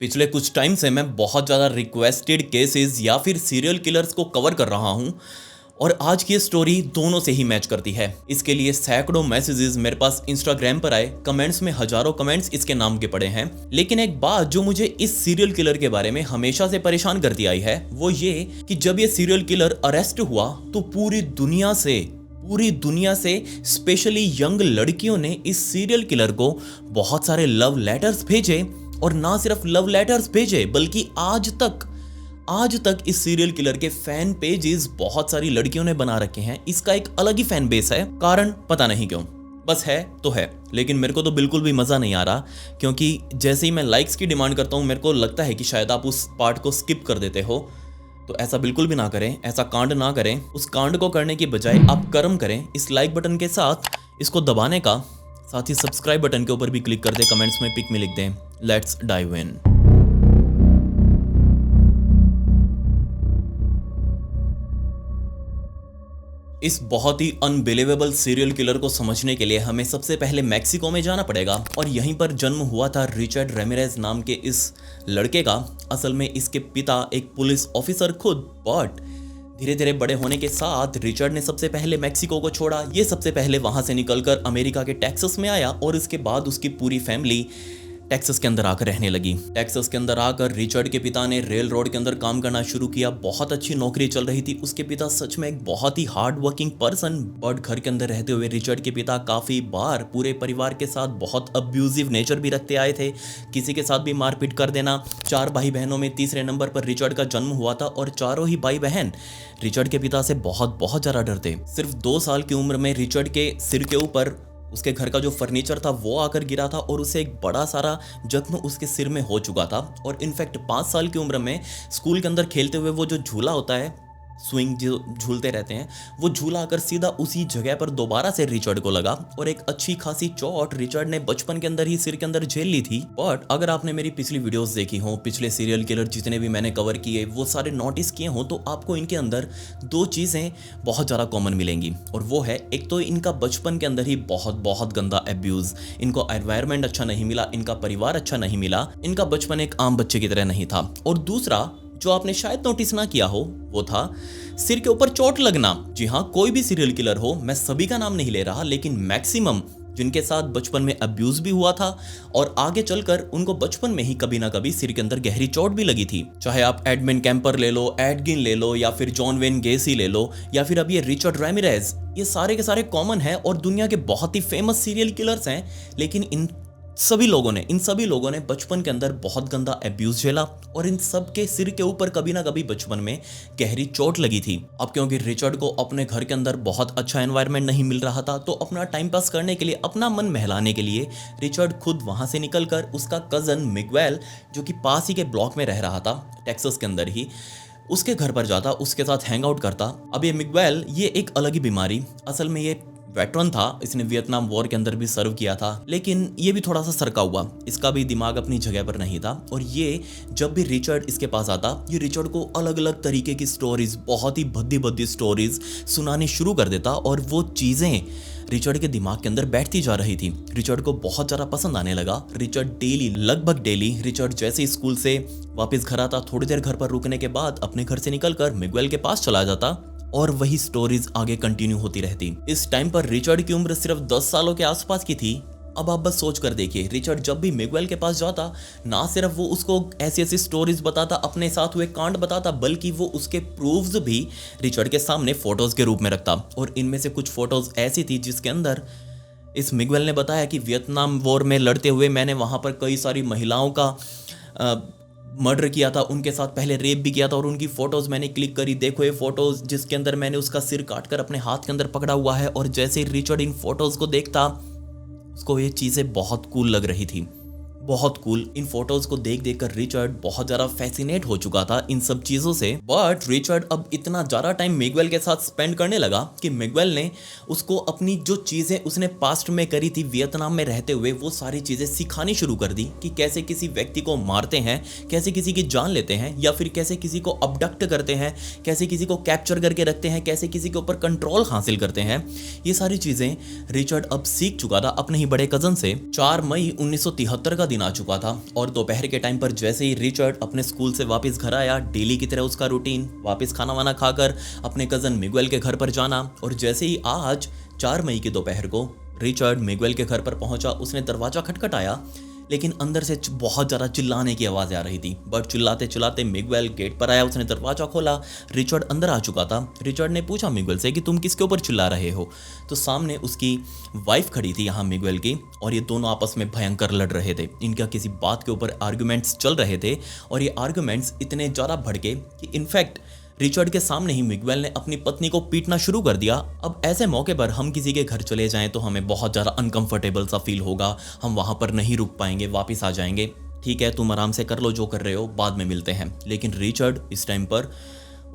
पिछले कुछ टाइम से मैं बहुत ज़्यादा रिक्वेस्टेड केसेस या फिर सीरियल किलर्स को कवर कर रहा हूँ और आज की स्टोरी दोनों से ही मैच करती है। इसके लिए सैकड़ों मैसेजेस मेरे पास इंस्टाग्राम पर आए, कमेंट्स में हजारों कमेंट्स इसके नाम के पड़े हैं। लेकिन एक बात जो मुझे इस सीरियल किलर के बारे में हमेशा से परेशान करती आई है वो ये कि जब ये सीरियल किलर अरेस्ट हुआ तो पूरी दुनिया से स्पेशली यंग लड़कियों ने इस सीरियल किलर को बहुत सारे लव लेटर्स भेजे और ना सिर्फ लव लेटर्स भेजे बल्कि आज तक इस सीरियल किलर के फैन पेजेस बहुत सारी लड़कियों ने बना रखे हैं। इसका एक अलग ही फैन बेस है, कारण पता नहीं क्यों, बस है तो है। लेकिन मेरे को तो बिल्कुल भी मजा नहीं आ रहा, क्योंकि जैसे ही मैं लाइक्स की डिमांड करता हूं मेरे को लगता है कि शायद आप उस पार्ट को स्किप कर देते हो। तो ऐसा बिल्कुल भी ना करें, ऐसा कांड ना करें। उस कांड को करने की बजाय आप कर्म करें इस लाइक बटन के साथ, इसको दबाने का, साथ ही सब्सक्राइब बटन के ऊपर भी क्लिक कर दे, कमेंट्स में पिक में लिख दें। Let's dive in. इस बहुत ही अनबिलीवेबल सीरियल किलर को समझने के लिए हमें सबसे पहले मैक्सिको में जाना पड़ेगा और यहीं पर जन्म हुआ था रिचर्ड रेमिरेज नाम के इस लड़के का। असल में इसके पिता एक पुलिस ऑफिसर खुद, बट धीरे धीरे बड़े होने के साथ रिचर्ड ने सबसे पहले मैक्सिको को छोड़ा। ये सबसे पहले वहां से निकलकर अमेरिका के टेक्सास में आया और इसके बाद उसकी पूरी फैमिली टेक्सास के अंदर आकर रहने लगी। टेक्सास के अंदर आकर रिचर्ड के पिता ने रेल रोड के अंदर काम करना शुरू किया। बहुत अच्छी नौकरी चल रही थी। उसके पिता सच में एक बहुत ही हार्ड वर्किंग पर्सन, बट घर के अंदर रहते हुए रिचर्ड के पिता काफ़ी बार पूरे परिवार के साथ बहुत अब्यूजिव नेचर भी रखते आए थे, किसी के साथ भी मारपीट कर देना। 4 भाई बहनों में तीसरे नंबर पर रिचर्ड का जन्म हुआ था और चारों ही भाई बहन रिचर्ड के पिता से बहुत ज़्यादा डरते। सिर्फ 2 साल की उम्र में रिचर्ड के सिर के ऊपर उसके घर का जो फर्नीचर था वो आकर गिरा था और उसे एक बड़ा सारा जख्म उसके सिर में हो चुका था। और इनफैक्ट 5 साल की उम्र में स्कूल के अंदर खेलते हुए वो जो झूला होता है, स्विंग जो झूलते रहते हैं, वो झूला आकर सीधा उसी जगह पर दोबारा से रिचर्ड को लगा और एक अच्छी खासी चोट रिचर्ड ने बचपन के अंदर ही सिर के अंदर झेल ली थी। बट अगर आपने मेरी पिछली वीडियोस देखी हो, पिछले सीरियल किलर जितने भी मैंने कवर किए वो सारे नोटिस किए हो, तो आपको इनके अंदर 2 चीज़ें बहुत ज़्यादा कॉमन मिलेंगी। और वो है, एक तो इनका बचपन के अंदर ही बहुत गंदा एब्यूज़, इनको एनवायरनमेंट अच्छा नहीं मिला, इनका परिवार अच्छा नहीं मिला, इनका बचपन एक आम बच्चे की तरह नहीं था। और दूसरा जो आपने शायद नोटिस ना किया हो वो था सिर के ऊपर चोट लगना। जी हाँ, कोई भी सीरियल किलर हो, मैं सभी का नाम नहीं ले रहा, लेकिन मैक्सिमम जिनके साथ बचपन में अब्यूज भी हुआ था और आगे चलकर उनको बचपन में ही कभी ना कभी सिर के अंदर गहरी चोट भी लगी थी। चाहे आप एडमिन कैंपर ले लो, एडगिन ले लो, या फिर जॉन वेन गेसी ले लो, या फिर अब ये रिचर्ड रेमिरेज, ये सारे के सारे कॉमन हैं और दुनिया के बहुत ही फेमस सीरियल किलर्स हैं। लेकिन इन सभी लोगों ने बचपन के अंदर बहुत गंदा एब्यूज झेला और इन सब के सिर के ऊपर कभी ना कभी बचपन में गहरी चोट लगी थी। अब क्योंकि रिचर्ड को अपने घर के अंदर बहुत अच्छा एनवायरनमेंट नहीं मिल रहा था, तो अपना टाइम पास करने के लिए, अपना मन बहलाने के लिए रिचर्ड खुद वहां से निकलकर उसका कजन मिगवेल, जो कि पास ही के ब्लॉक में रह रहा था टेक्सास के अंदर ही, उसके घर पर जाता, उसके साथ हैंग आउट करता। अब ये मिगवेल, ये एक अलग ही बीमारी, असल में ये वेटरन था, इसने वियतनाम वॉर के अंदर भी सर्व किया था, लेकिन ये भी थोड़ा सा सरका हुआ, इसका भी दिमाग अपनी जगह पर नहीं था। और ये जब भी रिचर्ड इसके पास आता, ये रिचर्ड को अलग अलग तरीके की स्टोरीज, बहुत ही भद्दी स्टोरीज सुनानी शुरू कर देता और वो चीज़ें रिचर्ड के दिमाग के अंदर बैठती जा रही थी। रिचर्ड को बहुत ज़्यादा पसंद आने लगा। रिचर्ड लगभग डेली रिचर्ड जैसे ही स्कूल से वापस घर आता, थोड़ी देर घर पर रुकने के बाद अपने घर से निकलकर मिगवेल के पास चला जाता और वही स्टोरीज आगे कंटिन्यू होती रहती। इस टाइम पर रिचर्ड की उम्र सिर्फ 10 सालों के आसपास की थी। अब आप बस सोच कर देखिए, रिचर्ड जब भी मिगवेल के पास जाता, ना सिर्फ वो उसको ऐसी स्टोरीज बताता, अपने साथ हुए कांड बताता, बल्कि वो उसके प्रूफ्स भी रिचर्ड के सामने फोटोज के रूप में रखता। और इनमें से कुछ फोटोज ऐसी थी जिसके अंदर इस मिगवेल ने बताया कि वियतनाम वॉर में लड़ते हुए मैंने वहाँ पर कई सारी महिलाओं का मर्डर किया था, उनके साथ पहले रेप भी किया था और उनकी फ़ोटोज़ मैंने क्लिक करी। देखो ये फ़ोटोज़ जिसके अंदर मैंने उसका सिर काटकर अपने हाथ के अंदर पकड़ा हुआ है। और जैसे रिचर्ड इन फोटोज़ को देखता, उसको ये चीज़ें बहुत कूल लग रही थी, बहुत कूल। इन फोटोज को देख कर रिचर्ड बहुत ज्यादा फैसिनेट हो चुका था इन सब चीजों से। बट रिचर्ड अब इतना ज्यादा टाइम मिगवेल के साथ स्पेंड करने लगा कि मिगवेल ने उसको अपनी जो चीजें उसने पास्ट में करी थी वियतनाम में रहते हुए, वो सारी चीजें सिखानी शुरू कर दी कि कैसे किसी व्यक्ति को मारते हैं, कैसे किसी की जान लेते हैं, या फिर कैसे किसी को अबडक्ट करते हैं, कैसे किसी को कैप्चर करके रखते हैं, कैसे किसी के ऊपर कंट्रोल हासिल करते हैं। ये सारी चीजें रिचर्ड अब सीख चुका था अपने ही बड़े कजन से। 4 मई 1973 का दिन आ चुका था और दोपहर के टाइम पर जैसे ही रिचर्ड अपने स्कूल से वापस घर आया, डेली की तरह उसका रूटीन वापस खाना वाना खाकर अपने कज़न मिगुएल के घर पर जाना। और जैसे ही आज 4 मई की दोपहर को रिचर्ड मिगुएल के घर पर पहुंचा, उसने दरवाज़ा खटखटाया, लेकिन अंदर से बहुत ज़्यादा चिल्लाने की आवाज़ आ रही थी। बट चिल्लाते चिल्लाते मिगुएल गेट पर आया, उसने दरवाज़ा खोला, रिचर्ड अंदर आ चुका था। रिचर्ड ने पूछा मिगुएल से कि तुम किसके ऊपर चिल्ला रहे हो। तो सामने उसकी वाइफ खड़ी थी यहाँ मिगुएल की, और ये दोनों आपस में भयंकर लड़ रहे थे। इनका किसी बात के ऊपर आर्गूमेंट्स चल रहे थे और ये आर्गूमेंट्स इतने ज़्यादा भड़के कि इनफैक्ट रिचर्ड के सामने ही मिगुएल ने अपनी पत्नी को पीटना शुरू कर दिया। अब ऐसे मौके पर हम किसी के घर चले जाएं तो हमें बहुत ज़्यादा अनकंफर्टेबल सा फील होगा, हम वहाँ पर नहीं रुक पाएंगे, वापस आ जाएंगे। ठीक है, तुम आराम से कर लो जो कर रहे हो, बाद में मिलते हैं। लेकिन रिचर्ड इस टाइम पर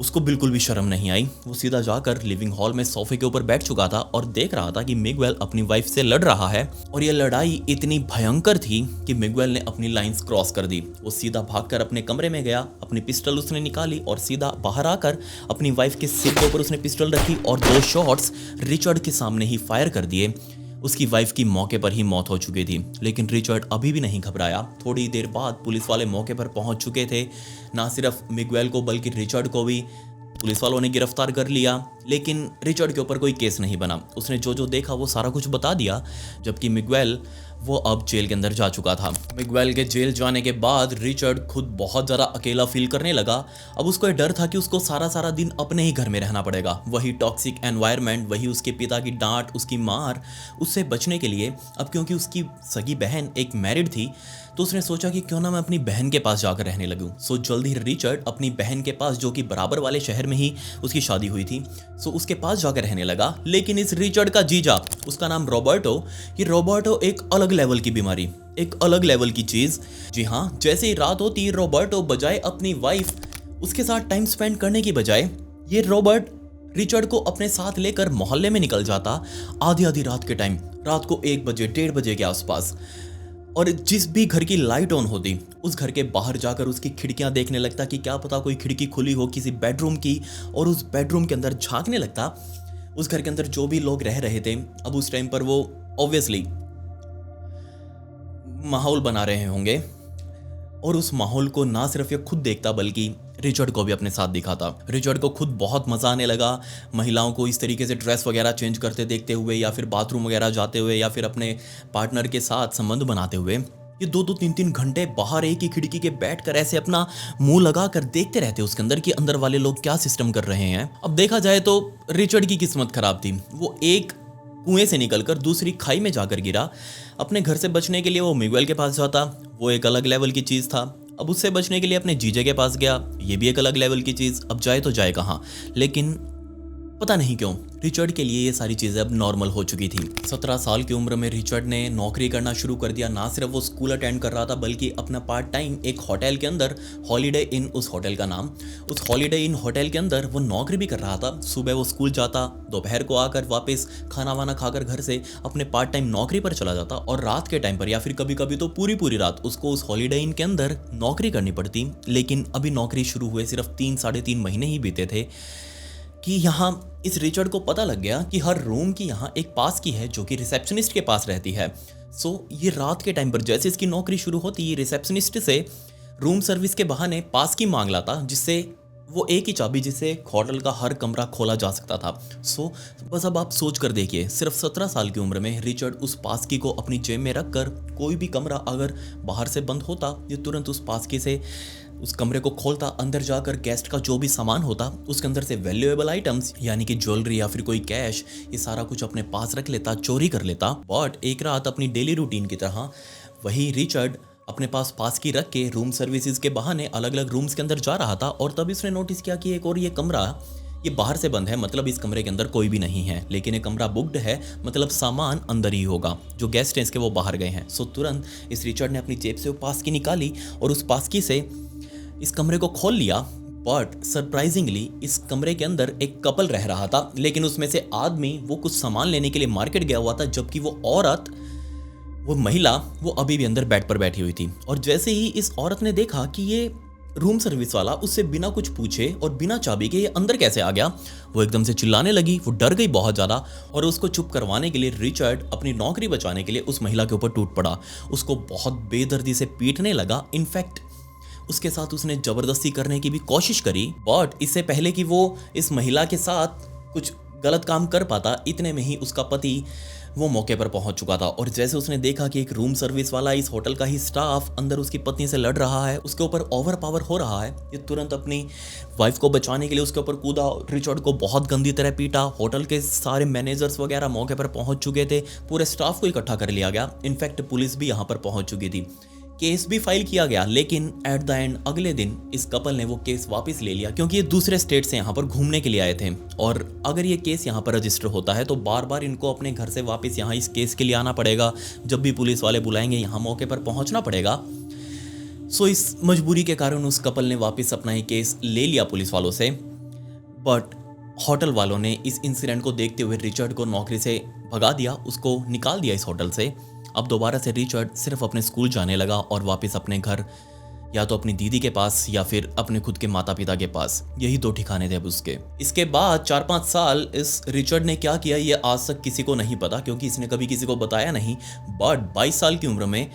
उसको बिल्कुल भी शर्म नहीं आई। वो सीधा जाकर लिविंग हॉल में सोफे के ऊपर बैठ चुका था और देख रहा था कि मिगुएल अपनी वाइफ से लड़ रहा है। और ये लड़ाई इतनी भयंकर थी कि मिगुएल ने अपनी लाइंस क्रॉस कर दी। वो सीधा भागकर अपने कमरे में गया, अपनी पिस्टल उसने निकाली और सीधा बाहर आकर अपनी वाइफ के सिर के ऊपर उसने पिस्टल रखी और 2 शॉट्स रिचर्ड के सामने ही फायर कर दिए। उसकी वाइफ की मौके पर ही मौत हो चुकी थी। लेकिन रिचर्ड अभी भी नहीं घबराया। थोड़ी देर बाद पुलिस वाले मौके पर पहुंच चुके थे। ना सिर्फ मिगुएल को बल्कि रिचर्ड को भी पुलिस वालों ने गिरफ्तार कर लिया। लेकिन रिचर्ड के ऊपर कोई केस नहीं बना। उसने जो जो देखा वो सारा कुछ बता दिया, जबकि मिगुएल वो अब जेल के अंदर जा चुका था। मिगुएल के जेल जाने के बाद रिचर्ड खुद बहुत ज़्यादा अकेला फील करने लगा। अब उसको ये डर था कि उसको सारा दिन अपने ही घर में रहना पड़ेगा। वही टॉक्सिक एनवायरनमेंट, वही उसके पिता की डांट, उसकी मार। उससे बचने के लिए अब क्योंकि उसकी सगी बहन एक मैरिड थी, तो उसने सोचा कि क्यों ना मैं अपनी बहन के पास जाकर रहने लगूं। सो जल्द ही रिचर्ड अपनी बहन के पास, जो कि बराबर वाले शहर में ही उसकी शादी हुई थी, सो उसके पास जाकर रहने लगा। लेकिन इस रिचर्ड का जीजा, उसका नाम रॉबर्टो, ये रॉबर्टो एक अलग लेवल की बीमारी, एक अलग लेवल की चीज़। जी हाँ, जैसे ही रात होती रॉबर्टो बजाय अपनी वाइफ उसके साथ टाइम स्पेंड करने की बजाय ये रॉबर्ट रिचर्ड को अपने साथ लेकर मोहल्ले में निकल जाता आधी रात के टाइम, रात को 1 बजे 1:30 बजे के आसपास। और जिस भी घर की लाइट ऑन होती उस घर के बाहर जाकर उसकी खिड़कियां देखने लगता कि क्या पता कोई खिड़की खुली हो किसी बेडरूम की, और उस बेडरूम के अंदर झांकने लगता उस घर के अंदर जो भी लोग रह रहे थे। अब उस टाइम पर वो ऑब्वियसली माहौल बना रहे होंगे, और उस माहौल को ना सिर्फ ये खुद देखता बल्कि रिचर्ड को भी अपने साथ दिखाता। रिचर्ड को खुद बहुत मज़ा आने लगा महिलाओं को इस तरीके से ड्रेस वगैरह चेंज करते देखते हुए, या फिर बाथरूम वगैरह जाते हुए, या फिर अपने पार्टनर के साथ संबंध बनाते हुए। ये 2-2 3-3 घंटे बाहर एक ही खिड़की के बैठकर ऐसे अपना मुंह लगा कर देखते रहते उसके अंदर कि अंदर वाले लोग क्या सिस्टम कर रहे हैं। अब देखा जाए तो रिचर्ड की किस्मत खराब थी। वो एक कुएं से निकलकर दूसरी खाई में जाकर गिरा। अपने घर से बचने के लिए वो मिगुएल के पास जाता, वो एक अलग लेवल की चीज़ था। अब उससे बचने के लिए अपने जीजे के पास गया, ये भी एक अलग लेवल की चीज़। अब जाए तो जाए कहाँ। लेकिन पता नहीं क्यों रिचर्ड के लिए ये सारी चीज़ें अब नॉर्मल हो चुकी थी। 17 साल की उम्र में रिचर्ड ने नौकरी करना शुरू कर दिया। ना सिर्फ वो स्कूल अटेंड कर रहा था बल्कि अपना पार्ट टाइम एक होटल के अंदर, हॉलीडे इन उस होटल का नाम, उस हॉलीडे इन होटल के अंदर वो नौकरी भी कर रहा था। सुबह वो स्कूल जाता, दोपहर को आकर वापस खाना वाना खाकर घर से अपने पार्ट टाइम नौकरी पर चला जाता, और रात के टाइम पर या फिर कभी कभी तो पूरी रात उसको उस हॉलीडे इन के अंदर नौकरी करनी पड़ती। लेकिन अभी नौकरी शुरू हुए सिर्फ 3-3.5 महीने ही बीते थे कि यहाँ इस रिचर्ड को पता लग गया कि हर रूम की यहाँ एक पास की है जो कि रिसेप्शनिस्ट के पास रहती है। सो ये रात के टाइम पर जैसे इसकी नौकरी शुरू होती है, रिसेप्शनिस्ट से रूम सर्विस के बहाने पास की मांग लाता, जिससे वो एक ही चाबी जिससे होटल का हर कमरा खोला जा सकता था। सो बस अब आप सोच कर देखिए, सिर्फ 17 साल की उम्र में रिचर्ड उस पास की को अपनी जेब में रखकर कोई भी कमरा अगर बाहर से बंद होता, ये तुरंत उस पास की से उस कमरे को खोलता, अंदर जाकर गेस्ट का जो भी सामान होता उसके अंदर से वैल्यूएबल आइटम्स यानी कि ज्वेलरी या फिर कोई कैश, ये सारा कुछ अपने पास रख लेता, चोरी कर लेता। बट एक रात अपनी डेली रूटीन की तरह वही रिचर्ड अपने पास की रख के रूम सर्विसेज के बहाने अलग अलग रूम्स के अंदर जा रहा था, और तभी उसने नोटिस किया कि एक और ये कमरा ये बाहर से बंद है, मतलब इस कमरे के अंदर कोई भी नहीं है। लेकिन ये कमरा बुक्ड है, मतलब सामान अंदर ही होगा, जो गेस्ट हैं इसके वो बाहर गए हैं। सो तुरंत इस रिचर्ड ने अपनी जेब से वो पास की निकाली और उस पास की से इस कमरे को खोल लिया। बट सरप्राइजिंगली इस कमरे के अंदर एक कपल रह रहा था, लेकिन उसमें से आदमी वो कुछ सामान लेने के लिए मार्केट गया हुआ था, जबकि वो औरत, वो महिला, वो अभी भी अंदर बेड पर बैठी हुई थी। और जैसे ही इस औरत ने देखा कि ये रूम सर्विस वाला उससे बिना कुछ पूछे और बिना चाबी के ये अंदर कैसे आ गया। वो एकदम से चिल्लाने लगी, वो डर गई बहुत ज़्यादा और उसको चुप करवाने के लिए रिचर्ड अपनी नौकरी बचाने के लिए उस महिला के ऊपर टूट पड़ा। उसको बहुत बेदर्दी से पीटने लगा। इनफैक्ट उसके साथ उसने ज़बरदस्ती करने की भी कोशिश करी, बट इससे पहले कि वो इस महिला के साथ कुछ गलत काम कर पाता, इतने में ही उसका पति वो मौके पर पहुंच चुका था। और जैसे उसने देखा कि एक रूम सर्विस वाला, इस होटल का ही स्टाफ अंदर उसकी पत्नी से लड़ रहा है, उसके ऊपर ओवर पावर हो रहा है, ये तुरंत अपनी वाइफ को बचाने के लिए उसके ऊपर कूदा। रिचर्ड को बहुत गंदी तरह पीटा। होटल के सारे मैनेजर्स वगैरह मौके पर पहुंच चुके थे, पूरे स्टाफ को इकट्ठा कर लिया गया। इनफैक्ट पुलिस भी यहाँ पर पहुंच चुकी थी, केस भी फाइल किया गया। लेकिन एट द एंड अगले दिन इस कपल ने वो केस वापस ले लिया, क्योंकि ये दूसरे स्टेट से यहाँ पर घूमने के लिए आए थे और अगर ये केस यहाँ पर रजिस्टर होता है तो बार बार इनको अपने घर से वापस यहाँ इस केस के लिए आना पड़ेगा। जब भी पुलिस वाले बुलाएंगे यहाँ मौके पर पहुँचना पड़ेगा। सो इस मजबूरी के कारण उस कपल ने वापस अपना ये केस ले लिया पुलिस वालों से। बट होटल वालों ने इस इंसिडेंट को देखते हुए रिचर्ड को नौकरी से भगा दिया, उसको निकाल दिया इस होटल से। अब दोबारा से रिचर्ड सिर्फ अपने स्कूल जाने लगा और वापस अपने घर, या तो अपनी दीदी के पास या फिर अपने खुद के माता पिता के पास। यही दो ठिकाने थे अब उसके। इसके बाद 4-5 साल इस रिचर्ड ने क्या किया ये आज तक किसी को नहीं पता, क्योंकि इसने कभी किसी को बताया नहीं। बट 22 साल की उम्र में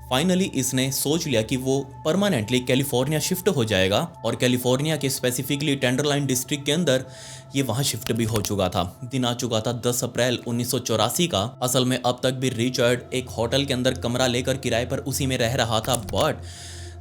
फाइनली इसने सोच लिया कि वो परमानेंटली कैलिफोर्निया शिफ्ट हो जाएगा और कैलिफोर्निया के स्पेसिफिकली टेंडरलाइन डिस्ट्रिक्ट के अंदर ये वहाँ शिफ्ट भी हो चुका था। दिन आ चुका था 10 अप्रैल 1984 का। असल में अब तक भी रिचर्ड एक होटल के अंदर कमरा लेकर किराए पर उसी में रह रहा था। बट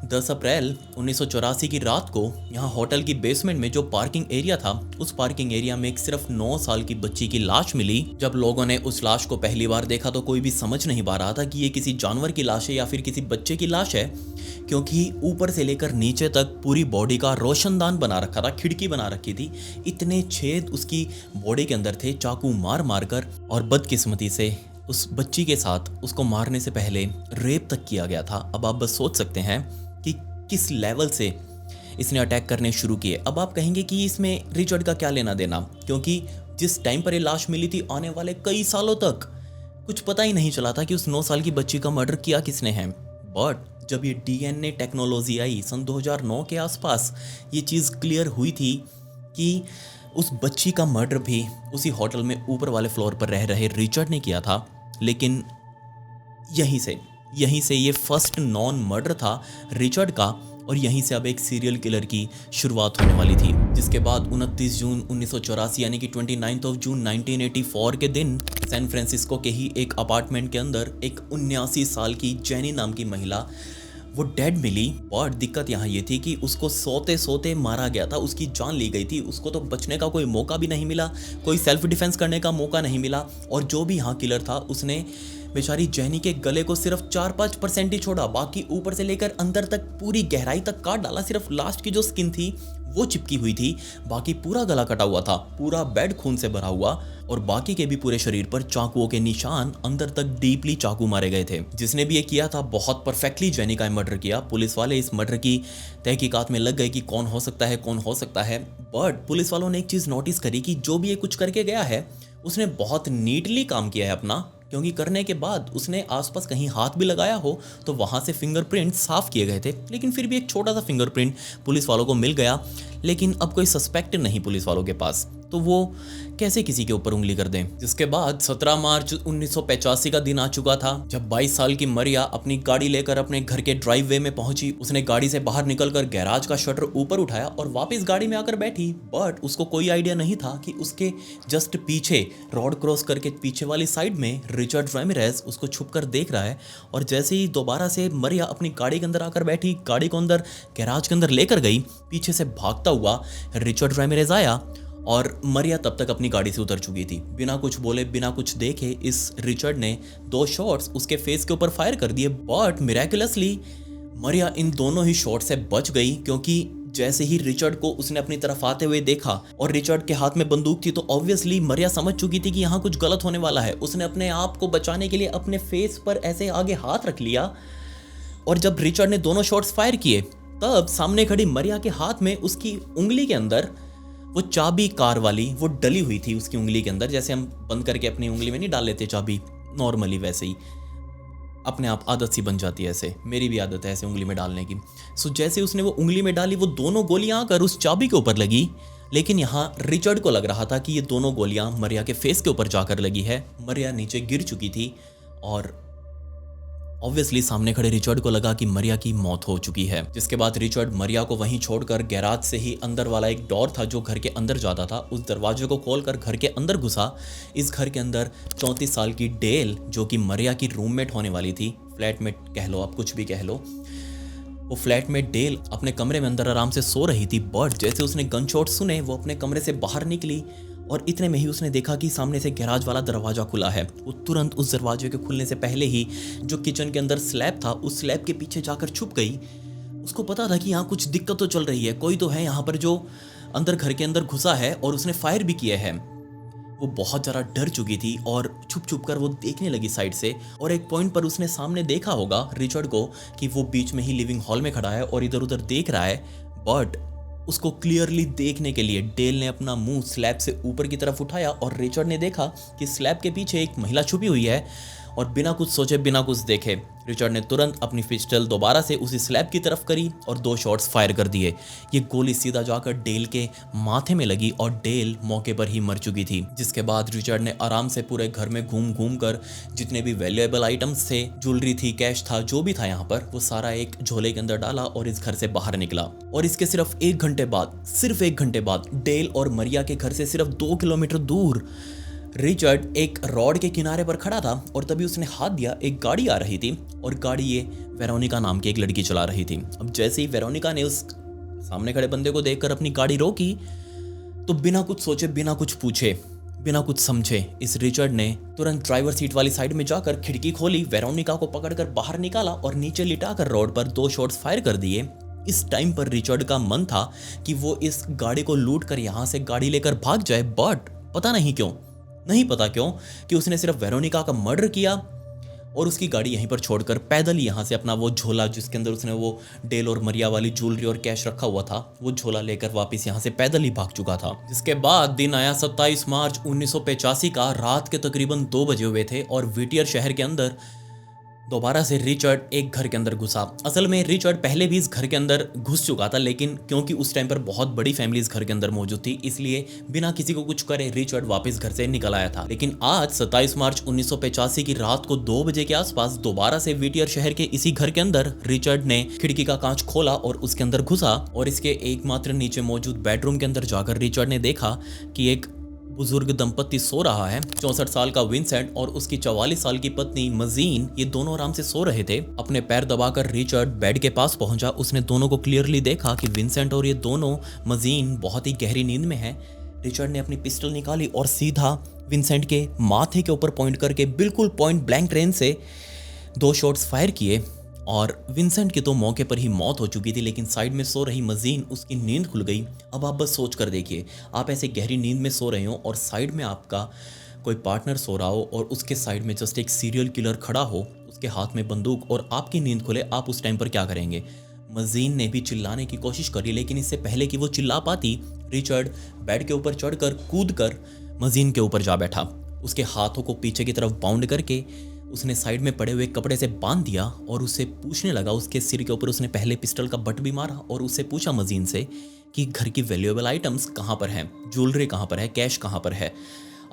10 अप्रैल 1984 की रात को यहाँ होटल की बेसमेंट में जो पार्किंग एरिया था, उस पार्किंग एरिया में एक सिर्फ 9 साल की बच्ची की लाश मिली। जब लोगों ने उस लाश को पहली बार देखा तो कोई भी समझ नहीं पा रहा था कि ये किसी जानवर की लाश है या फिर किसी बच्चे की लाश है, क्योंकि ऊपर से लेकर नीचे तक पूरी बॉडी का रोशनदान बना रखा था, खिड़की बना रखी थी, इतने छेद उसकी बॉडी के अंदर थे, चाकू मार मार कर। और बदकिस्मती से उस बच्ची के साथ उसको मारने से पहले रेप तक किया गया था। अब आप बस सोच सकते हैं कि किस लेवल से इसने अटैक करने शुरू किए। अब आप कहेंगे कि इसमें रिचर्ड का क्या लेना देना, क्योंकि जिस टाइम पर ये लाश मिली थी आने वाले कई सालों तक कुछ पता ही नहीं चला था कि उस 9 साल की बच्ची का मर्डर किया किसने है। बट जब ये डीएनए टेक्नोलॉजी आई सन 2009 के आसपास, ये चीज़ क्लियर हुई थी कि उस बच्ची का मर्डर भी उसी होटल में ऊपर वाले फ्लोर पर रह रहे रिचर्ड ने किया था। लेकिन यहीं से ये फर्स्ट नॉन मर्डर था रिचर्ड का, और यहीं से अब एक सीरियल किलर की शुरुआत होने वाली थी। जिसके बाद 29 जून 1984 यानी कि 29 जून 1984 के दिन सैन फ्रांसिस्को के ही एक अपार्टमेंट के अंदर एक 79 साल की जेनी नाम की महिला वो डेड मिली। और दिक्कत यहाँ ये थी कि उसको सोते सोते मारा गया था, उसकी जान ली गई थी, उसको तो बचने का कोई मौका भी नहीं मिला, कोई सेल्फ डिफेंस करने का मौका नहीं मिला। और जो भी यहाँ किलर था उसने बेचारी जेनी के गले को सिर्फ 4-5% ही छोड़ा, बाकी ऊपर से लेकर अंदर तक पूरी गहराई तक काट डाला। सिर्फ लास्ट की जो स्किन थी वो चिपकी हुई थी, बाकी पूरा गला कटा हुआ था, पूरा बेड खून से भरा हुआ, और बाकी के भी पूरे शरीर पर चाकुओं के निशान, अंदर तक डीपली चाकू मारे गए थे। जिसने भी ये किया था बहुत परफेक्टली जेनी का मर्डर किया। पुलिस वाले इस मर्डर की तहकीकात में लग गए कि कौन हो सकता है। बट पुलिस वालों ने एक चीज़ नोटिस करी कि जो भी ये कुछ करके गया है उसने बहुत नीटली काम किया है अपना, क्योंकि करने के बाद उसने आसपास कहीं हाथ भी लगाया हो तो वहाँ से फिंगरप्रिंट साफ किए गए थे। लेकिन फिर भी एक छोटा सा फिंगरप्रिंट पुलिस वालों को मिल गया। लेकिन अब कोई सस्पेक्ट नहीं पुलिस वालों के पास, तो वो कैसे किसी के ऊपर उंगली कर दें। जिसके बाद 17 मार्च 1985 का दिन आ चुका था, जब 22 साल की मरिया अपनी गाड़ी लेकर अपने घर के ड्राइववे में पहुंची। उसने गाड़ी से बाहर निकलकर गैराज का शटर ऊपर उठाया और वापस गाड़ी में आकर बैठी। बट उसको कोई आइडिया नहीं था कि उसके जस्ट पीछे, रोड क्रॉस करके पीछे वाली साइड में रिचर्ड रेमिरेज उसको छुप कर देख रहा है। और जैसे ही दोबारा से मरिया अपनी गाड़ी के अंदर आकर बैठी, गाड़ी को अंदर गैराज के अंदर लेकर गई, पीछे से भागता हुआ रिचर्ड रेमिरेज आया और मरिया तब तक अपनी गाड़ी से उतर चुकी थी। बिना कुछ बोले, बिना कुछ देखे इस रिचर्ड ने 2 शॉट्स उसके फेस के ऊपर फायर कर दिए। बट मिरेकुलसली मरिया इन दोनों ही शॉट से बच गई, क्योंकि जैसे ही रिचर्ड को उसने अपनी तरफ आते हुए देखा और रिचर्ड के हाथ में बंदूक थी, तो ऑब्वियसली मरिया समझ चुकी थी कि यहाँ कुछ गलत होने वाला है। उसने अपने आप को बचाने के लिए अपने फेस पर ऐसे आगे हाथ रख लिया, और जब रिचर्ड ने दोनों शॉट्स फायर किए तब सामने खड़ी मरिया के हाथ में उसकी उंगली के अंदर वो चाबी कार वाली वो डली हुई थी उसकी उंगली के अंदर। जैसे हम बंद करके अपनी उंगली में नहीं डाल लेते चाबी नॉर्मली, वैसे ही अपने आप आदत सी बन जाती है ऐसे, मेरी भी आदत है ऐसे उंगली में डालने की। सो जैसे उसने वो उंगली में डाली, वो दोनों गोलियां आकर उस चाबी के ऊपर लगी, लेकिन यहाँ रिचर्ड को लग रहा था कि ये दोनों गोलियां मरिया के फेस के ऊपर जाकर लगी है। मरिया नीचे गिर चुकी थी और ऑब्वियसली सामने खड़े रिचर्ड को लगा कि मरिया की मौत हो चुकी है। जिसके बाद रिचर्ड मरिया को वहीं छोड़कर गैराज से ही अंदर वाला एक डोर था जो घर के अंदर जाता था, उस दरवाजे को खोलकर घर के अंदर घुसा। इस घर के अंदर 34 साल की डेल, जो कि मरिया की रूममेट होने वाली थी, फ्लैटमेट कह लो आप, कुछ भी कह लो, वो फ्लैटमेट डेल अपने कमरे में अंदर आराम से सो रही थी। बट जैसे उसने गन शॉट सुने, वो अपने कमरे से बाहर निकली और इतने में ही उसने देखा कि सामने से गैराज वाला दरवाजा खुला है। वो तुरंत उस दरवाजे के खुलने से पहले ही जो किचन के अंदर स्लैब था, उस स्लैब के पीछे जाकर छुप गई। उसको पता था कि यहाँ कुछ दिक्कत तो चल रही है, कोई तो है यहाँ पर जो अंदर घर के अंदर घुसा है और उसने फायर भी किया है। वो बहुत ज़्यादा डर चुकी थी और छुप छुप कर वो देखने लगी साइड से। और एक पॉइंट पर उसने सामने देखा होगा रिचर्ड को कि वो बीच में ही लिविंग हॉल में खड़ा है और इधर उधर देख रहा है। बट उसको क्लियरली देखने के लिए डेल ने अपना मुंह स्लैब से ऊपर की तरफ उठाया और रिचर्ड ने देखा कि स्लैब के पीछे एक महिला छुपी हुई है। और बिना कुछ सोचे, बिना कुछ देखे, रिचर्ड ने तुरंत अपनी पिस्टल दोबारा से उसी स्लैब की तरफ करी और 2 शॉट्स फायर कर दिए। ये गोली सीधा जाकर डेल के माथे में लगी और डेल मौके पर ही मर चुकी थी। जिसके बाद रिचर्ड ने आराम से पूरे घर में घूम घूम कर जितने भी वैल्यूएबल आइटम्स थे, ज्वेलरी थी, कैश था, जो भी था यहाँ पर, वो सारा एक झोले के अंदर डाला और इस घर से बाहर निकला। और इसके सिर्फ 1 घंटे बाद, सिर्फ 1 घंटे बाद, डेल और मरिया के घर से सिर्फ 2 किलोमीटर दूर रिचर्ड एक रोड के किनारे पर खड़ा था और तभी उसने हाथ दिया। एक गाड़ी आ रही थी और गाड़ी ये वेरोनिका नाम की एक लड़की चला रही थी। अब जैसे ही वेरोनिका ने उस सामने खड़े बंदे को देखकर अपनी गाड़ी रोकी, तो बिना कुछ सोचे, बिना कुछ पूछे, बिना कुछ समझे, इस रिचर्ड ने तुरंत ड्राइवर सीट वाली साइड में जाकर खिड़की खोली, वेरोनिका को पकड़कर बाहर निकाला और नीचे लिटाकर रोड पर 2 शॉट्स फायर कर दिए। इस टाइम पर रिचर्ड का मन था कि वो इस गाड़ी को लूट कर यहाँ से गाड़ी लेकर भाग जाए। बट पता नहीं क्यों, नहीं पता क्यों, कि उसने सिर्फ वेरोनिका का मर्डर किया और उसकी गाड़ी यहीं पर छोड़कर पैदल यहाँ से अपना वो झोला, जिसके अंदर उसने वो डेल और मरिया वाली ज्वेलरी और कैश रखा हुआ था, वो झोला लेकर वापस यहाँ से पैदल ही भाग चुका था। जिसके बाद दिन आया 27 मार्च 1985 का। रात के तकरीबन 2 बजे हुए थे और विटियर शहर के अंदर दोबारा से रिचर्ड एक घर के अंदर घुसा। असल में रिचर्ड पहले भी इस घर के अंदर घुस चुका था, लेकिन क्योंकि उस टाइम पर बहुत बड़ी फैमिली इस घर के अंदर मौजूद थी, इसलिए बिना किसी को कुछ करे रिचर्ड वापस घर से निकल आया था। लेकिन आज 27 मार्च 1985 की रात को 2 बजे के आसपास दोबारा से विटियर शहर के इसी घर के अंदर रिचर्ड ने खिड़की का कांच खोला और उसके अंदर घुसा और इसके एकमात्र नीचे मौजूद बेडरूम के अंदर जाकर रिचर्ड ने देखा कि एक बुजुर्ग दंपति सो रहा है। 64 साल का विंसेंट और उसकी 44 साल की पत्नी मजीन, ये दोनों आराम से सो रहे थे। अपने पैर दबाकर रिचर्ड बेड के पास पहुंचा। उसने दोनों को क्लियरली देखा कि विंसेंट और ये दोनों मजीन बहुत ही गहरी नींद में है। रिचर्ड ने अपनी पिस्टल निकाली और सीधा विंसेंट के माथे के ऊपर पॉइंट करके बिल्कुल पॉइंट ब्लैंक रेंज से 2 शॉट्स फायर किए और विंसेंट की तो मौके पर ही मौत हो चुकी थी, लेकिन साइड में सो रही मजीन, उसकी नींद खुल गई। अब आप बस सोच कर देखिए, आप ऐसे गहरी नींद में सो रहे हो और साइड में आपका कोई पार्टनर सो रहा हो और उसके साइड में जस्ट एक सीरियल किलर खड़ा हो, उसके हाथ में बंदूक और आपकी नींद खुले, आप उस टाइम पर क्या करेंगे? मजीन ने भी चिल्लाने की कोशिश करी, लेकिन इससे पहले कि वो चिल्ला पाती, रिचर्ड बेड के ऊपर चढ़कर कूद कर मजीन के ऊपर जा बैठा। उसके हाथों को पीछे की तरफ बाउंड करके उसने साइड में पड़े हुए कपड़े से बांध दिया और उससे पूछने लगा। उसके सिर के ऊपर उसने पहले पिस्टल का बट भी मारा और उससे पूछा मजीन से कि घर की वैल्यूएबल आइटम्स कहाँ पर हैं, ज्वेलरी कहाँ पर है, कैश कहाँ पर है।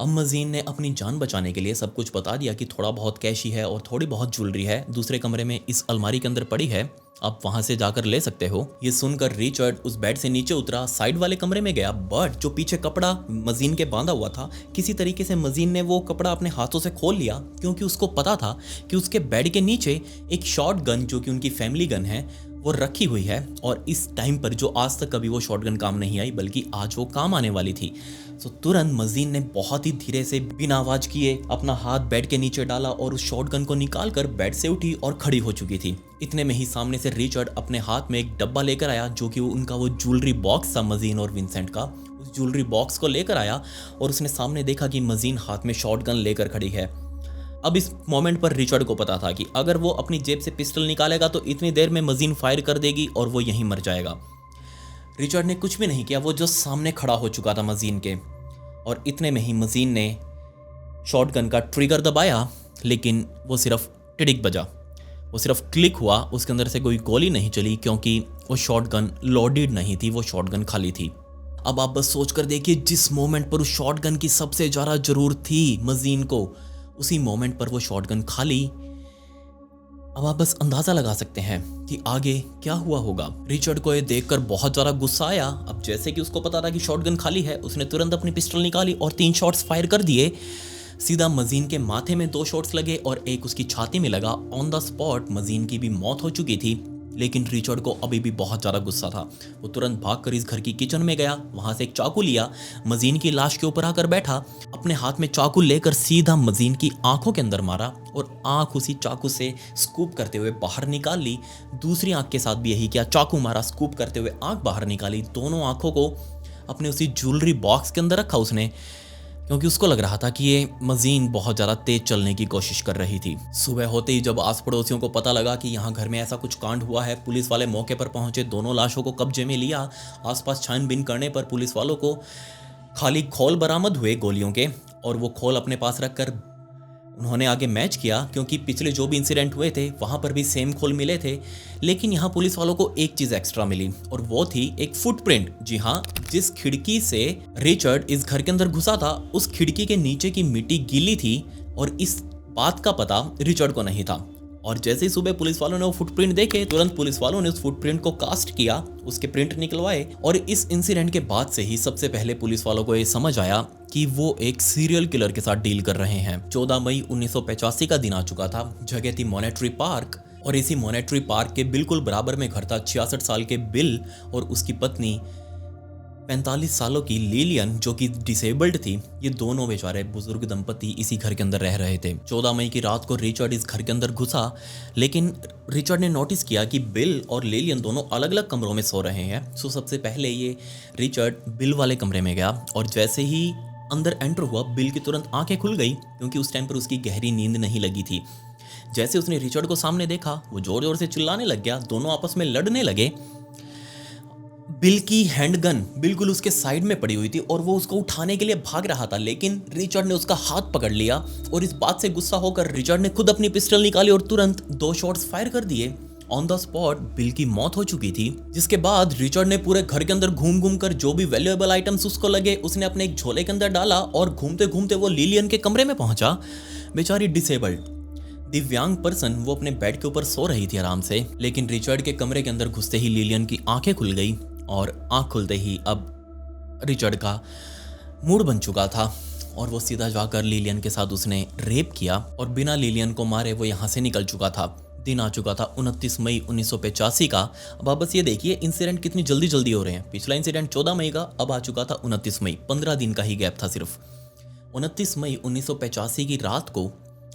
अब मजीन ने अपनी जान बचाने के लिए सब कुछ बता दिया कि थोड़ा बहुत कैश ही है और थोड़ी बहुत ज्वेलरी है, दूसरे कमरे में इस अलमारी के अंदर पड़ी है, आप वहां से जाकर ले सकते हो। ये सुनकर रिचर्ड उस बेड से नीचे उतरा, साइड वाले कमरे में गया, बट जो पीछे कपड़ा मजीन के बांधा हुआ था, किसी तरीके से मजीन ने वो कपड़ा अपने हाथों से खोल लिया, क्योंकि उसको पता था कि उसके बेड के नीचे एक शॉर्ट गन, जो कि उनकी फैमिली गन है, वो रखी हुई है। और इस टाइम पर जो आज तक कभी वो शॉटगन काम नहीं आई, बल्कि आज वो काम आने वाली थी। तो तुरंत मजीन ने बहुत ही धीरे से बिना आवाज किए अपना हाथ बेड के नीचे डाला और उस शॉटगन को निकाल कर बेड से उठी और खड़ी हो चुकी थी। इतने में ही सामने से रिचर्ड अपने हाथ में एक डब्बा लेकर आया, जो कि उनका वो ज्वेलरी बॉक्स था मजीन और विंसेंट का। उस ज्वेलरी बॉक्स को लेकर आया और उसने सामने देखा कि मजीन हाथ में शॉटगन लेकर खड़ी है। अब इस मोमेंट पर रिचर्ड को पता था कि अगर वो अपनी जेब से पिस्टल निकालेगा तो इतनी देर में मजीन फायर कर देगी और वो यहीं मर जाएगा। रिचर्ड ने कुछ भी नहीं किया, वो जो सामने खड़ा हो चुका था मजीन के, और इतने में ही मजीन ने शॉटगन का ट्रिगर दबाया, लेकिन वो सिर्फ टिडिक बजा। वो सिर्फ क्लिक हुआ, उसके अंदर से कोई गोली नहीं चली क्योंकि वो शॉटगन लोडेड नहीं थी, वो शॉटगन खाली थी। अब आप बस सोच कर देखिए, जिस मोमेंट पर उस शॉटगन की सबसे ज़्यादा ज़रूरत थी मजीन को, उसी मोमेंट पर वो शॉटगन खाली। अब आप बस अंदाज़ा लगा सकते हैं कि आगे क्या हुआ होगा। रिचर्ड को ये देखकर बहुत ज़्यादा गुस्सा आया। अब जैसे कि उसको पता था कि शॉटगन खाली है, उसने तुरंत अपनी पिस्टल निकाली और 3 शॉट्स फायर कर दिए। सीधा मजीन के माथे में 2 शॉट्स लगे और एक उसकी छाती में लगा। ऑन द स्पॉट मजीन की भी मौत हो चुकी थी, लेकिन रिचर्ड को अभी भी बहुत ज़्यादा गुस्सा था। वो तुरंत भागकर इस घर की किचन में गया, वहाँ से एक चाकू लिया, मजीन की लाश के ऊपर आकर बैठा, अपने हाथ में चाकू लेकर सीधा मजीन की आंखों के अंदर मारा और आंख उसी चाकू से स्कूप करते हुए बाहर निकाल ली। दूसरी आंख के साथ भी यही किया, चाकू मारा, स्कूप करते हुए आंख बाहर निकाली। दोनों आंखों को अपने उसी ज्वेलरी बॉक्स के अंदर रखा उसने, क्योंकि उसको लग रहा था कि ये मजीन बहुत ज़्यादा तेज चलने की कोशिश कर रही थी। सुबह होते ही जब आस पड़ोसियों को पता लगा कि यहाँ घर में ऐसा कुछ कांड हुआ है, पुलिस वाले मौके पर पहुंचे, दोनों लाशों को कब्जे में लिया। आसपास छानबीन करने पर पुलिस वालों को खाली खोल बरामद हुए गोलियों के, और वो खोल अपने पास रखकर उन्होंने आगे मैच किया, क्योंकि पिछले जो भी इंसिडेंट हुए थे वहाँ पर भी सेम खोल मिले थे। लेकिन यहाँ पुलिस वालों को एक चीज़ एक्स्ट्रा मिली, और वो थी एक फुटप्रिंट। जी हाँ, जिस खिड़की से रिचर्ड इस घर के अंदर घुसा था, उस खिड़की के नीचे की मिट्टी गीली थी और इस बात का पता रिचर्ड को नहीं था। और जैसे ही सुबह पुलिस वालों ने वो फुटप्रिंट देखे, तुरंत पुलिस वालों ने उस फुटप्रिंट को कास्ट किया, उसके प्रिंट निकलवाए। और इस इंसिडेंट के बाद से ही सबसे पहले पुलिस वालों को ये समझ आया कि वो एक सीरियल किलर के साथ डील कर रहे हैं। 14 मई 1985 का दिन आ चुका था। जगह थी मॉनेटरी पार्क, और इसी मॉनेटरी पार्क के बिल्कुल बराबर में घर था 66 साल के बिल और उसकी पत्नी 45 सालों की लिलियन, जो कि डिसेबल्ड थी। ये दोनों बेचारे बुजुर्ग दंपति इसी घर के अंदर रह रहे थे। 14 मई की रात को रिचर्ड इस घर के अंदर घुसा, लेकिन रिचर्ड ने नोटिस किया कि बिल और लिलियन दोनों अलग अलग कमरों में सो रहे हैं। सो सबसे पहले ये रिचर्ड बिल वाले कमरे में गया, और जैसे ही अंदर एंटर हुआ, बिल की तुरंत आंखें खुल गई, क्योंकि उस टाइम पर उसकी गहरी नींद नहीं लगी थी। जैसे उसने रिचर्ड को सामने देखा, वो जोर जोर से चिल्लाने लग गया, दोनों आपस में लड़ने लगे। बिल की हैंडगन बिल्कुल उसके साइड में पड़ी हुई थी और वो उसको उठाने के लिए भाग रहा था, लेकिन रिचर्ड ने उसका हाथ पकड़ लिया। और इस बात से गुस्सा होकर रिचर्ड ने खुद अपनी पिस्टल निकाली और तुरंत 2 शॉट्स फायर कर दिए। ऑन द स्पॉट बिल की मौत हो चुकी थी। जिसके बाद रिचर्ड ने पूरे घर के अंदर घूम घूम कर जो भी वैल्यूएबल आइटम्स उसको लगे, उसने अपने एक झोले के अंदर डाला, और घूमते घूमते वो लिलियन के कमरे में पहुंचा। बेचारी डिसेबल्ड दिव्यांग पर्सन, वो अपने बेड के ऊपर सो रही थी आराम से, लेकिन रिचर्ड के कमरे के अंदर घुसते ही लिलियन की आंखें खुल गई, और आंख खुलते ही अब रिचर्ड का मूड बन चुका था, और वो सीधा जाकर लिलियन के साथ उसने रेप किया, और बिना लिलियन को मारे वो यहाँ से निकल चुका था। दिन आ चुका था 29 मई 1985 का। अब आप बस ये देखिए, इंसिडेंट कितनी जल्दी जल्दी हो रहे हैं। पिछला इंसिडेंट 14 मई का, अब आ चुका था 29 मई। 15 दिन का ही गैप था सिर्फ। 29 मई 1985 की रात को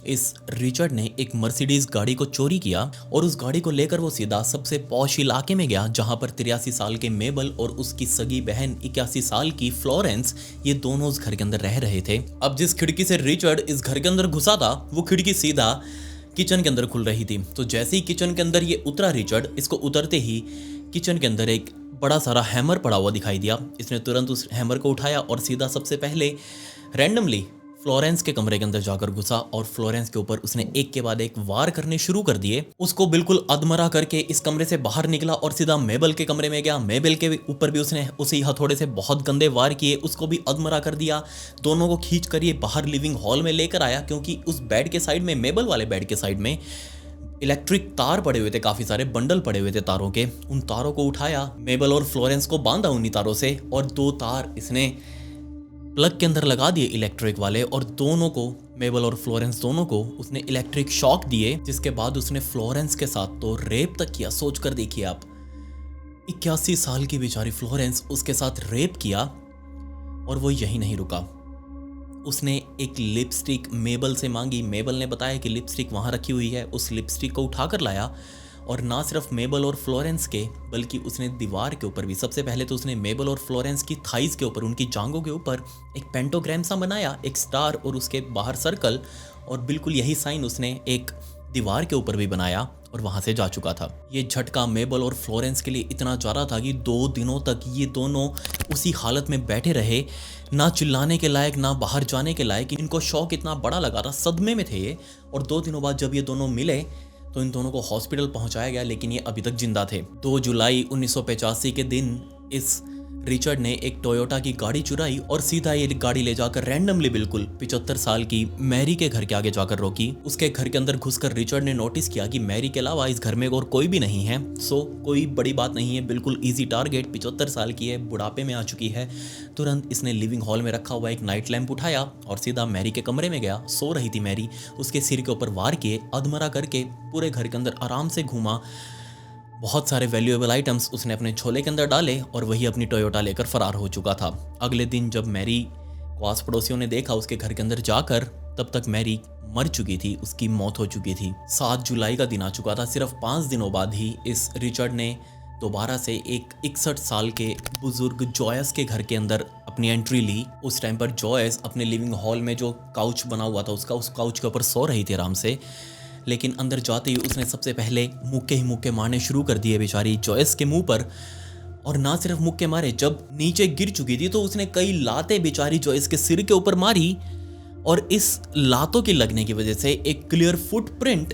इस रिचर्ड ने एक मर्सिडीज गाड़ी को चोरी किया, और उस गाड़ी को लेकर वो सीधा सबसे पॉश इलाके में गया, जहां पर 83 साल के मेबल और उसकी सगी बहन 81 साल की फ्लोरेंस, ये दोनों उस घर के अंदर रह रहे थे। अब जिस खिड़की से रिचर्ड इस घर के अंदर घुसा था, वो खिड़की सीधा किचन के अंदर खुल रही थी। तो जैसे ही किचन के अंदर ये उतरा रिचर्ड, इसको उतरते ही किचन के अंदर एक बड़ा सारा हैमर पड़ा हुआ दिखाई दिया। इसने तुरंत उस हैमर को उठाया और सीधा सबसे पहले रैंडमली फ्लोरेंस के कमरे के अंदर जाकर घुसा, और फ्लोरेंस के ऊपर उसने एक के बाद एक वार करने शुरू कर दिए। उसको बिल्कुल अधमरा करके इस कमरे से बाहर निकला और सीधा मेबल के कमरे में गया। मेबल के ऊपर भी उसने उसी हथौड़े से बहुत गंदे वार किए, उसको भी अधमरा कर दिया। दोनों को खींच कर ये बाहर लिविंग हॉल में लेकर आया, क्योंकि उस बेड के साइड में, मेबल वाले बेड के साइड में इलेक्ट्रिक तार पड़े हुए थे, काफी सारे बंडल पड़े हुए थे तारों के। उन तारों को उठाया, मेबल और फ्लोरेंस को बांधा उन्हीं तारों से, और 2 तार इसने प्लग के अंदर लगा दिए इलेक्ट्रिक वाले, और दोनों को, मेबल और फ्लोरेंस दोनों को उसने इलेक्ट्रिक शॉक दिए। जिसके बाद उसने फ्लोरेंस के साथ तो रेप तक किया। सोच कर देखिए आप, 81 साल की बेचारी फ्लोरेंस, उसके साथ रेप किया। और वो यही नहीं रुका, उसने एक लिपस्टिक मेबल से मांगी। मेबल ने बताया कि लिपस्टिक वहाँ रखी हुई है। उस लिपस्टिक को उठाकर लाया, और ना सिर्फ मेबल और फ्लोरेंस के, बल्कि उसने दीवार के ऊपर भी, सबसे पहले तो उसने मेबल और फ्लोरेंस की थाइस के ऊपर, उनकी जांघों के ऊपर एक पेंटोग्राम सा बनाया, एक स्टार और उसके बाहर सर्कल, और बिल्कुल यही साइन उसने एक दीवार के ऊपर भी बनाया, और वहां से जा चुका था। ये झटका मेबल और फ्लोरेंस के लिए इतना ज़्यादा था कि 2 दिनों तक ये दोनों उसी हालत में बैठे रहे, ना चिल्लाने के लायक, ना बाहर जाने के लायक। इनको शौक इतना बड़ा लगा था, सदमे में थे ये। और 2 दिनों बाद जब ये दोनों मिले, तो इन दोनों को हॉस्पिटल पहुंचाया गया, लेकिन ये अभी तक जिंदा थे। 2 जुलाई 1985 के दिन इस रिचर्ड ने एक टोयोटा की गाड़ी चुराई और सीधा ये गाड़ी ले जाकर रैंडमली बिल्कुल 75 साल की मैरी के घर के आगे जाकर रोकी। उसके घर के अंदर घुसकर रिचर्ड ने नोटिस किया कि मैरी के अलावा इस घर में और कोई भी नहीं है। सो कोई बड़ी बात नहीं है, बिल्कुल इजी टारगेट, 75 साल की है, बुढ़ापे में आ चुकी है। तुरंत इसने लिविंग हॉल में रखा हुआ एक नाइट लैंप उठाया और सीधा मैरी के कमरे में गया। सो रही थी मैरी, उसके सिर के ऊपर वार किए, अधमरा करके पूरे घर के अंदर आराम से घूमा। बहुत सारे वैल्यूएबल आइटम्स उसने अपने झोले के अंदर डाले और वही अपनी टोयोटा लेकर फरार हो चुका था। अगले दिन जब मैरी को आस पड़ोसियों ने देखा उसके घर के अंदर जाकर, तब तक मैरी मर चुकी थी, उसकी मौत हो चुकी थी। 7 जुलाई का दिन आ चुका था। सिर्फ 5 दिनों बाद ही इस रिचर्ड ने दोबारा से एक 61 साल के बुजुर्ग जॉयस के घर के अंदर अपनी एंट्री ली। उस टाइम पर जॉयस अपने लिविंग हॉल में जो काउच बना हुआ था उस काउच के ऊपर सो रही थी आराम से, लेकिन अंदर जाते ही उसने सबसे पहले मुक्के ही मुक्के मारने शुरू कर दिए बेचारी जॉयस के मुंह पर। और ना सिर्फ मुक्के मारे, जब नीचे गिर चुकी थी तो उसने कई लातें बेचारी जॉयस के सिर के ऊपर मारी और इस लातों की लगने की वजह से एक क्लियर फुटप्रिंट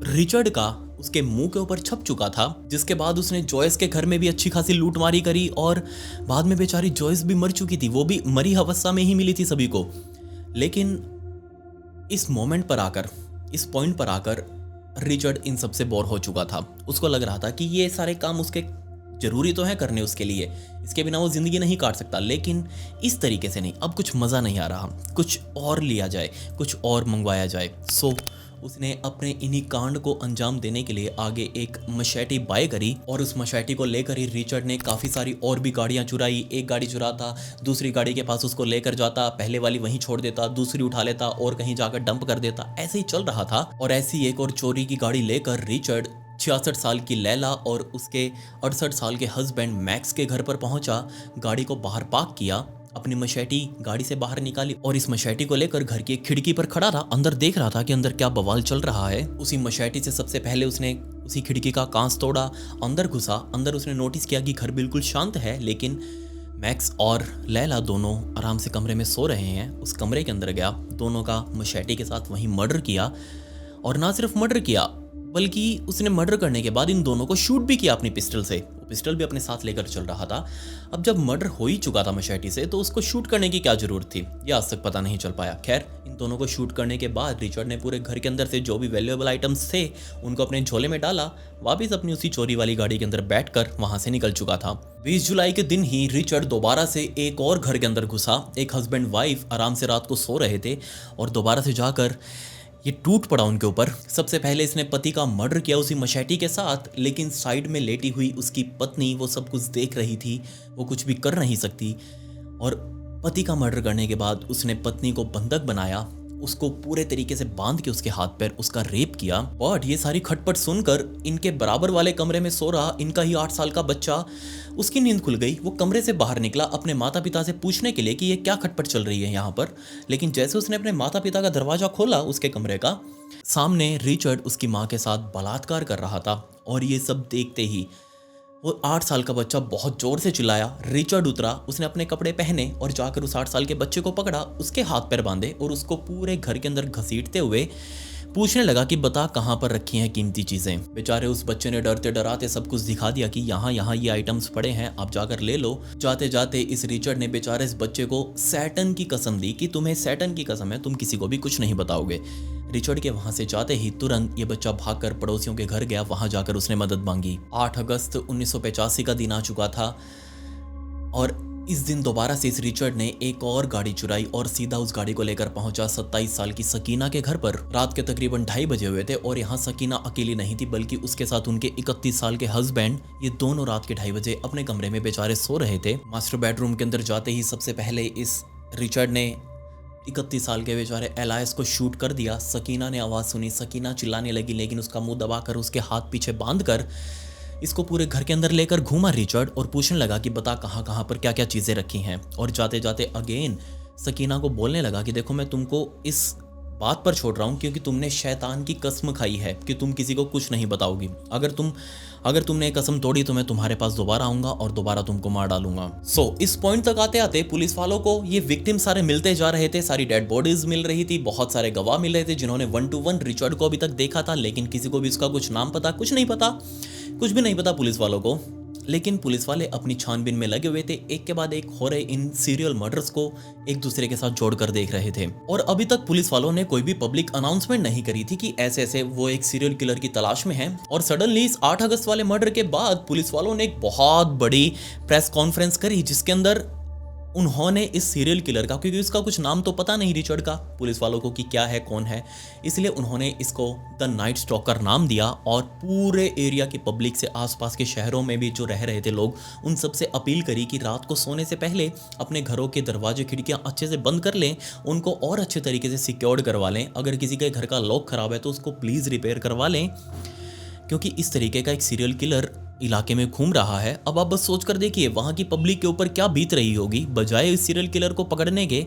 रिचर्ड का उसके मुंह के ऊपर छप चुका था। जिसके बाद उसने जॉयस के घर में भी अच्छी खासी लूटमारी करी और बाद में बेचारी जॉयस भी मर चुकी थी, वो भी मरी अवस्था में ही मिली थी सभी को। लेकिन इस मोमेंट पर आकर, इस पॉइंट पर आकर रिचर्ड इन सबसे बोर हो चुका था। उसको लग रहा था कि ये सारे काम उसके जरूरी तो है करने उसके लिए, इसके बिना वो जिंदगी नहीं काट सकता, लेकिन इस तरीके से नहीं। अब कुछ मज़ा नहीं आ रहा, कुछ और लिया जाए, कुछ और मंगवाया जाए। सो उसने अपने इन्हीं कांड को अंजाम देने के लिए आगे एक मशैटी बाय करी और उस मशैटी को लेकर ही रिचर्ड ने काफ़ी सारी और भी गाड़ियां चुराई। एक गाड़ी चुराता, दूसरी गाड़ी के पास उसको लेकर जाता, पहले वाली वहीं छोड़ देता, दूसरी उठा लेता और कहीं जाकर डंप कर देता। ऐसे ही चल रहा था और ऐसी एक और चोरी की गाड़ी लेकर रिचर्ड 66 साल की लैला और उसके 68 साल के हस्बैंड मैक्स के घर पर पहुंचा। गाड़ी को बाहर पार्क किया, अपनी मशैटी गाड़ी से बाहर निकाली और इस मशैटी को लेकर घर की एक खिड़की पर खड़ा रहा। अंदर देख रहा था कि अंदर क्या बवाल चल रहा है। उसी मशैटी से सबसे पहले उसने उसी खिड़की का कांच तोड़ा, अंदर घुसा। अंदर उसने नोटिस किया कि घर बिल्कुल शांत है, लेकिन मैक्स और लैला दोनों आराम से कमरे में सो रहे हैं। उस कमरे के अंदर गया, दोनों का मशैटी के साथ वहीं मर्डर किया। और ना सिर्फ मर्डर किया, बल्कि उसने मर्डर करने के बाद इन दोनों को शूट भी किया अपनी पिस्टल से। वो पिस्टल भी अपने साथ लेकर चल रहा था। अब जब मर्डर हो ही चुका था मशैटी से, तो उसको शूट करने की क्या जरूरत थी, ये आज तक पता नहीं चल पाया। खैर, इन दोनों को शूट करने के बाद रिचर्ड ने पूरे घर के अंदर से जो भी वैल्यूएबल आइटम्स थे उनको अपने झोले में डाला, वापस अपनी उसी चोरी वाली गाड़ी के अंदर बैठकर वहां से निकल चुका था। 20 जुलाई के दिन ही रिचर्ड दोबारा से एक और घर के अंदर घुसा। एक हस्बैंड वाइफ आराम से रात को सो रहे थे और दोबारा से जाकर ये टूट पड़ा उनके ऊपर। सबसे पहले इसने पति का मर्डर किया उसी मशैटी के साथ, लेकिन साइड में लेटी हुई उसकी पत्नी वो सब कुछ देख रही थी, वो कुछ भी कर नहीं सकती। और पति का मर्डर करने के बाद उसने पत्नी को बंधक बनाया, उसको पूरे तरीके से बांध के उसके हाथ पैर उसका रेप किया। बट ये सारी खटपट सुनकर इनके बराबर वाले कमरे में सो रहा इनका ही 8 साल का बच्चा, उसकी नींद खुल गई। वो कमरे से बाहर निकला अपने माता पिता से पूछने के लिए कि ये क्या खटपट चल रही है यहाँ पर। लेकिन जैसे उसने अपने माता पिता का दरवाजा खोला उसके कमरे का, सामने रिचर्ड उसकी माँ के साथ बलात्कार कर रहा था। और ये सब देखते ही वो 8 साल का बच्चा बहुत जोर से चिल्लाया। रिचर्ड उतरा, उसने अपने कपड़े पहने और जाकर उस 8 साल के बच्चे को पकड़ा, उसके हाथ पैर बांधे और उसको पूरे घर के अंदर घसीटते हुए पूछने लगा कि बता कहाँ पर रखी हैं कीमती चीज़ें। बेचारे उस बच्चे ने डरते डराते सब कुछ दिखा दिया कि यहाँ यहाँ ये आइटम्स पड़े हैं, आप जाकर ले लो। जाते जाते इस रिचर्ड ने बेचारे इस बच्चे को सैटर्न की कसम दी कि तुम्हें सैटर्न की कसम है, तुम किसी को भी कुछ नहीं बताओगे। रिचर्ड के वहां से जाते ही तुरंत ये बच्चा भागकर पड़ोसियों के घर गया, वहां जाकर उसने मदद मांगी। 8 अगस्त 1985 का दिन आ चुका था और इस दिन दोबारा से इस रिचर्ड ने एक और गाड़ी चुराई और सीधा उस गाड़ी को लेकर पहुंचा 27 साल की सकीना के घर पर। रात के तकरीबन 2:30 बजे हुए थे और यहाँ सकीना अकेली नहीं थी, बल्कि उसके साथ उनके 31 साल के हस्बैंड, ये दोनों रात के 2:30 बजे अपने कमरे में बेचारे सो रहे थे। मास्टर बेडरूम के अंदर जाते ही सबसे पहले इस रिचर्ड ने 31 साल के बेचारे एलायस को शूट कर दिया। सकीना ने आवाज़ सुनी, सकीना चिल्लाने लगी, लेकिन उसका मुंह दबाकर उसके हाथ पीछे बांधकर इसको पूरे घर के अंदर लेकर घूमा रिचर्ड और पूछने लगा कि बता कहाँ कहाँ पर क्या क्या चीज़ें रखी हैं। और जाते जाते अगेन सकीना को बोलने लगा कि देखो मैं तुमको इस बात पर छोड़ रहा हूँ क्योंकि तुमने शैतान की कसम खाई है कि तुम किसी को कुछ नहीं बताओगी। अगर तुम अगर तुमने कसम तोड़ी तो मैं तुम्हारे पास दोबारा आऊंगा और दोबारा तुमको मार डालूंगा। इस पॉइंट तक आते आते पुलिस वालों को ये विक्टिम सारे मिलते जा रहे थे, सारी डेड बॉडीज मिल रही थी, बहुत सारे गवाह मिल रहे थे जिन्होंने 1 to 1 रिचर्ड को अभी तक देखा था, लेकिन किसी को भी उसका कुछ नाम पता, कुछ नहीं पता, कुछ भी नहीं पता पुलिस वालों को। लेकिन पुलिस वाले अपनी छानबीन में लगे हुए थे, एक के बाद एक हो रहे इन सीरियल मर्डर्स को एक दूसरे के साथ जोड़कर देख रहे थे। और अभी तक पुलिस वालों ने कोई भी पब्लिक अनाउंसमेंट नहीं करी थी कि ऐसे ऐसे वो एक सीरियल किलर की तलाश में है। और सडनली इस 8 अगस्त वाले मर्डर के बाद पुलिस वालों ने एक बहुत बड़ी प्रेस कॉन्फ्रेंस करी, जिसके अंदर उन्होंने इस सीरियल किलर का, क्योंकि उसका कुछ नाम तो पता नहीं रिचर्ड का पुलिस वालों को कि क्या है कौन है, इसलिए उन्होंने इसको द नाइट स्टॉकर नाम दिया। और पूरे एरिया की पब्लिक से, आसपास के शहरों में भी जो रह रहे थे लोग, उन सबसे अपील करी कि रात को सोने से पहले अपने घरों के दरवाजे खिड़कियां अच्छे से बंद कर लें, उनको और अच्छे तरीके से सिक्योर्ड करवा लें। अगर किसी के घर का लॉक खराब है तो उसको प्लीज़ रिपेयर करवा लें, क्योंकि इस तरीके का एक सीरियल किलर इलाके में घूम रहा है। अब आप बस सोच कर देखिए वहाँ की पब्लिक के ऊपर क्या बीत रही होगी। बजाय इस सीरियल किलर को पकड़ने के,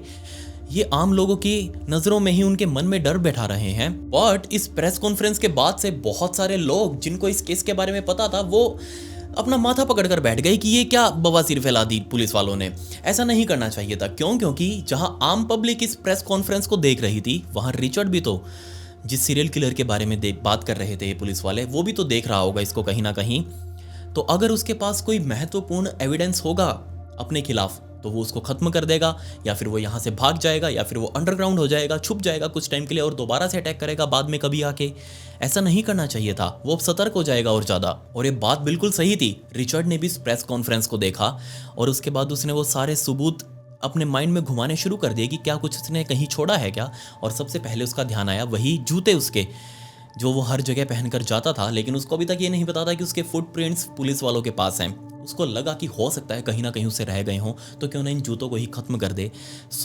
ये आम लोगों की नज़रों में ही उनके मन में डर बैठा रहे हैं। बट इस प्रेस कॉन्फ्रेंस के बाद से बहुत सारे लोग जिनको इस केस के बारे में पता था, वो अपना माथा पकड़कर बैठ गए कि ये क्या बवासीर फैला दी पुलिस वालों ने। ऐसा नहीं करना चाहिए था। क्योंकि जहां आम पब्लिक इस प्रेस कॉन्फ्रेंस को देख रही थी, वहां रिचर्ड भी तो, जिस सीरियल किलर के बारे में बात कर रहे थे ये पुलिस वाले, वो भी तो देख रहा होगा इसको कहीं ना कहीं। तो अगर उसके पास कोई महत्वपूर्ण एविडेंस होगा अपने खिलाफ, तो वो उसको खत्म कर देगा, या फिर वो यहाँ से भाग जाएगा, या फिर वो अंडरग्राउंड हो जाएगा, छुप जाएगा कुछ टाइम के लिए और दोबारा से अटैक करेगा बाद में कभी आके। ऐसा नहीं करना चाहिए था। वो अब सतर्क हो जाएगा और ज़्यादा। और ये बात बिल्कुल सही थी। रिचर्ड ने भी इस प्रेस कॉन्फ्रेंस को देखा और उसके बाद उसने वो सारे सबूत अपने माइंड में घुमाने शुरू कर दिए कि क्या कुछ उसने कहीं छोड़ा है क्या। और सबसे पहले उसका ध्यान आया वही जूते उसके, जो वो हर जगह पहनकर जाता था, लेकिन उसको अभी तक ये नहीं पता था कि उसके फुटप्रिंट्स पुलिस वालों के पास हैं। उसको लगा कि हो सकता है कहीं ना कहीं उसे रह गए हों, तो क्यों ना इन जूतों को ही खत्म कर दे।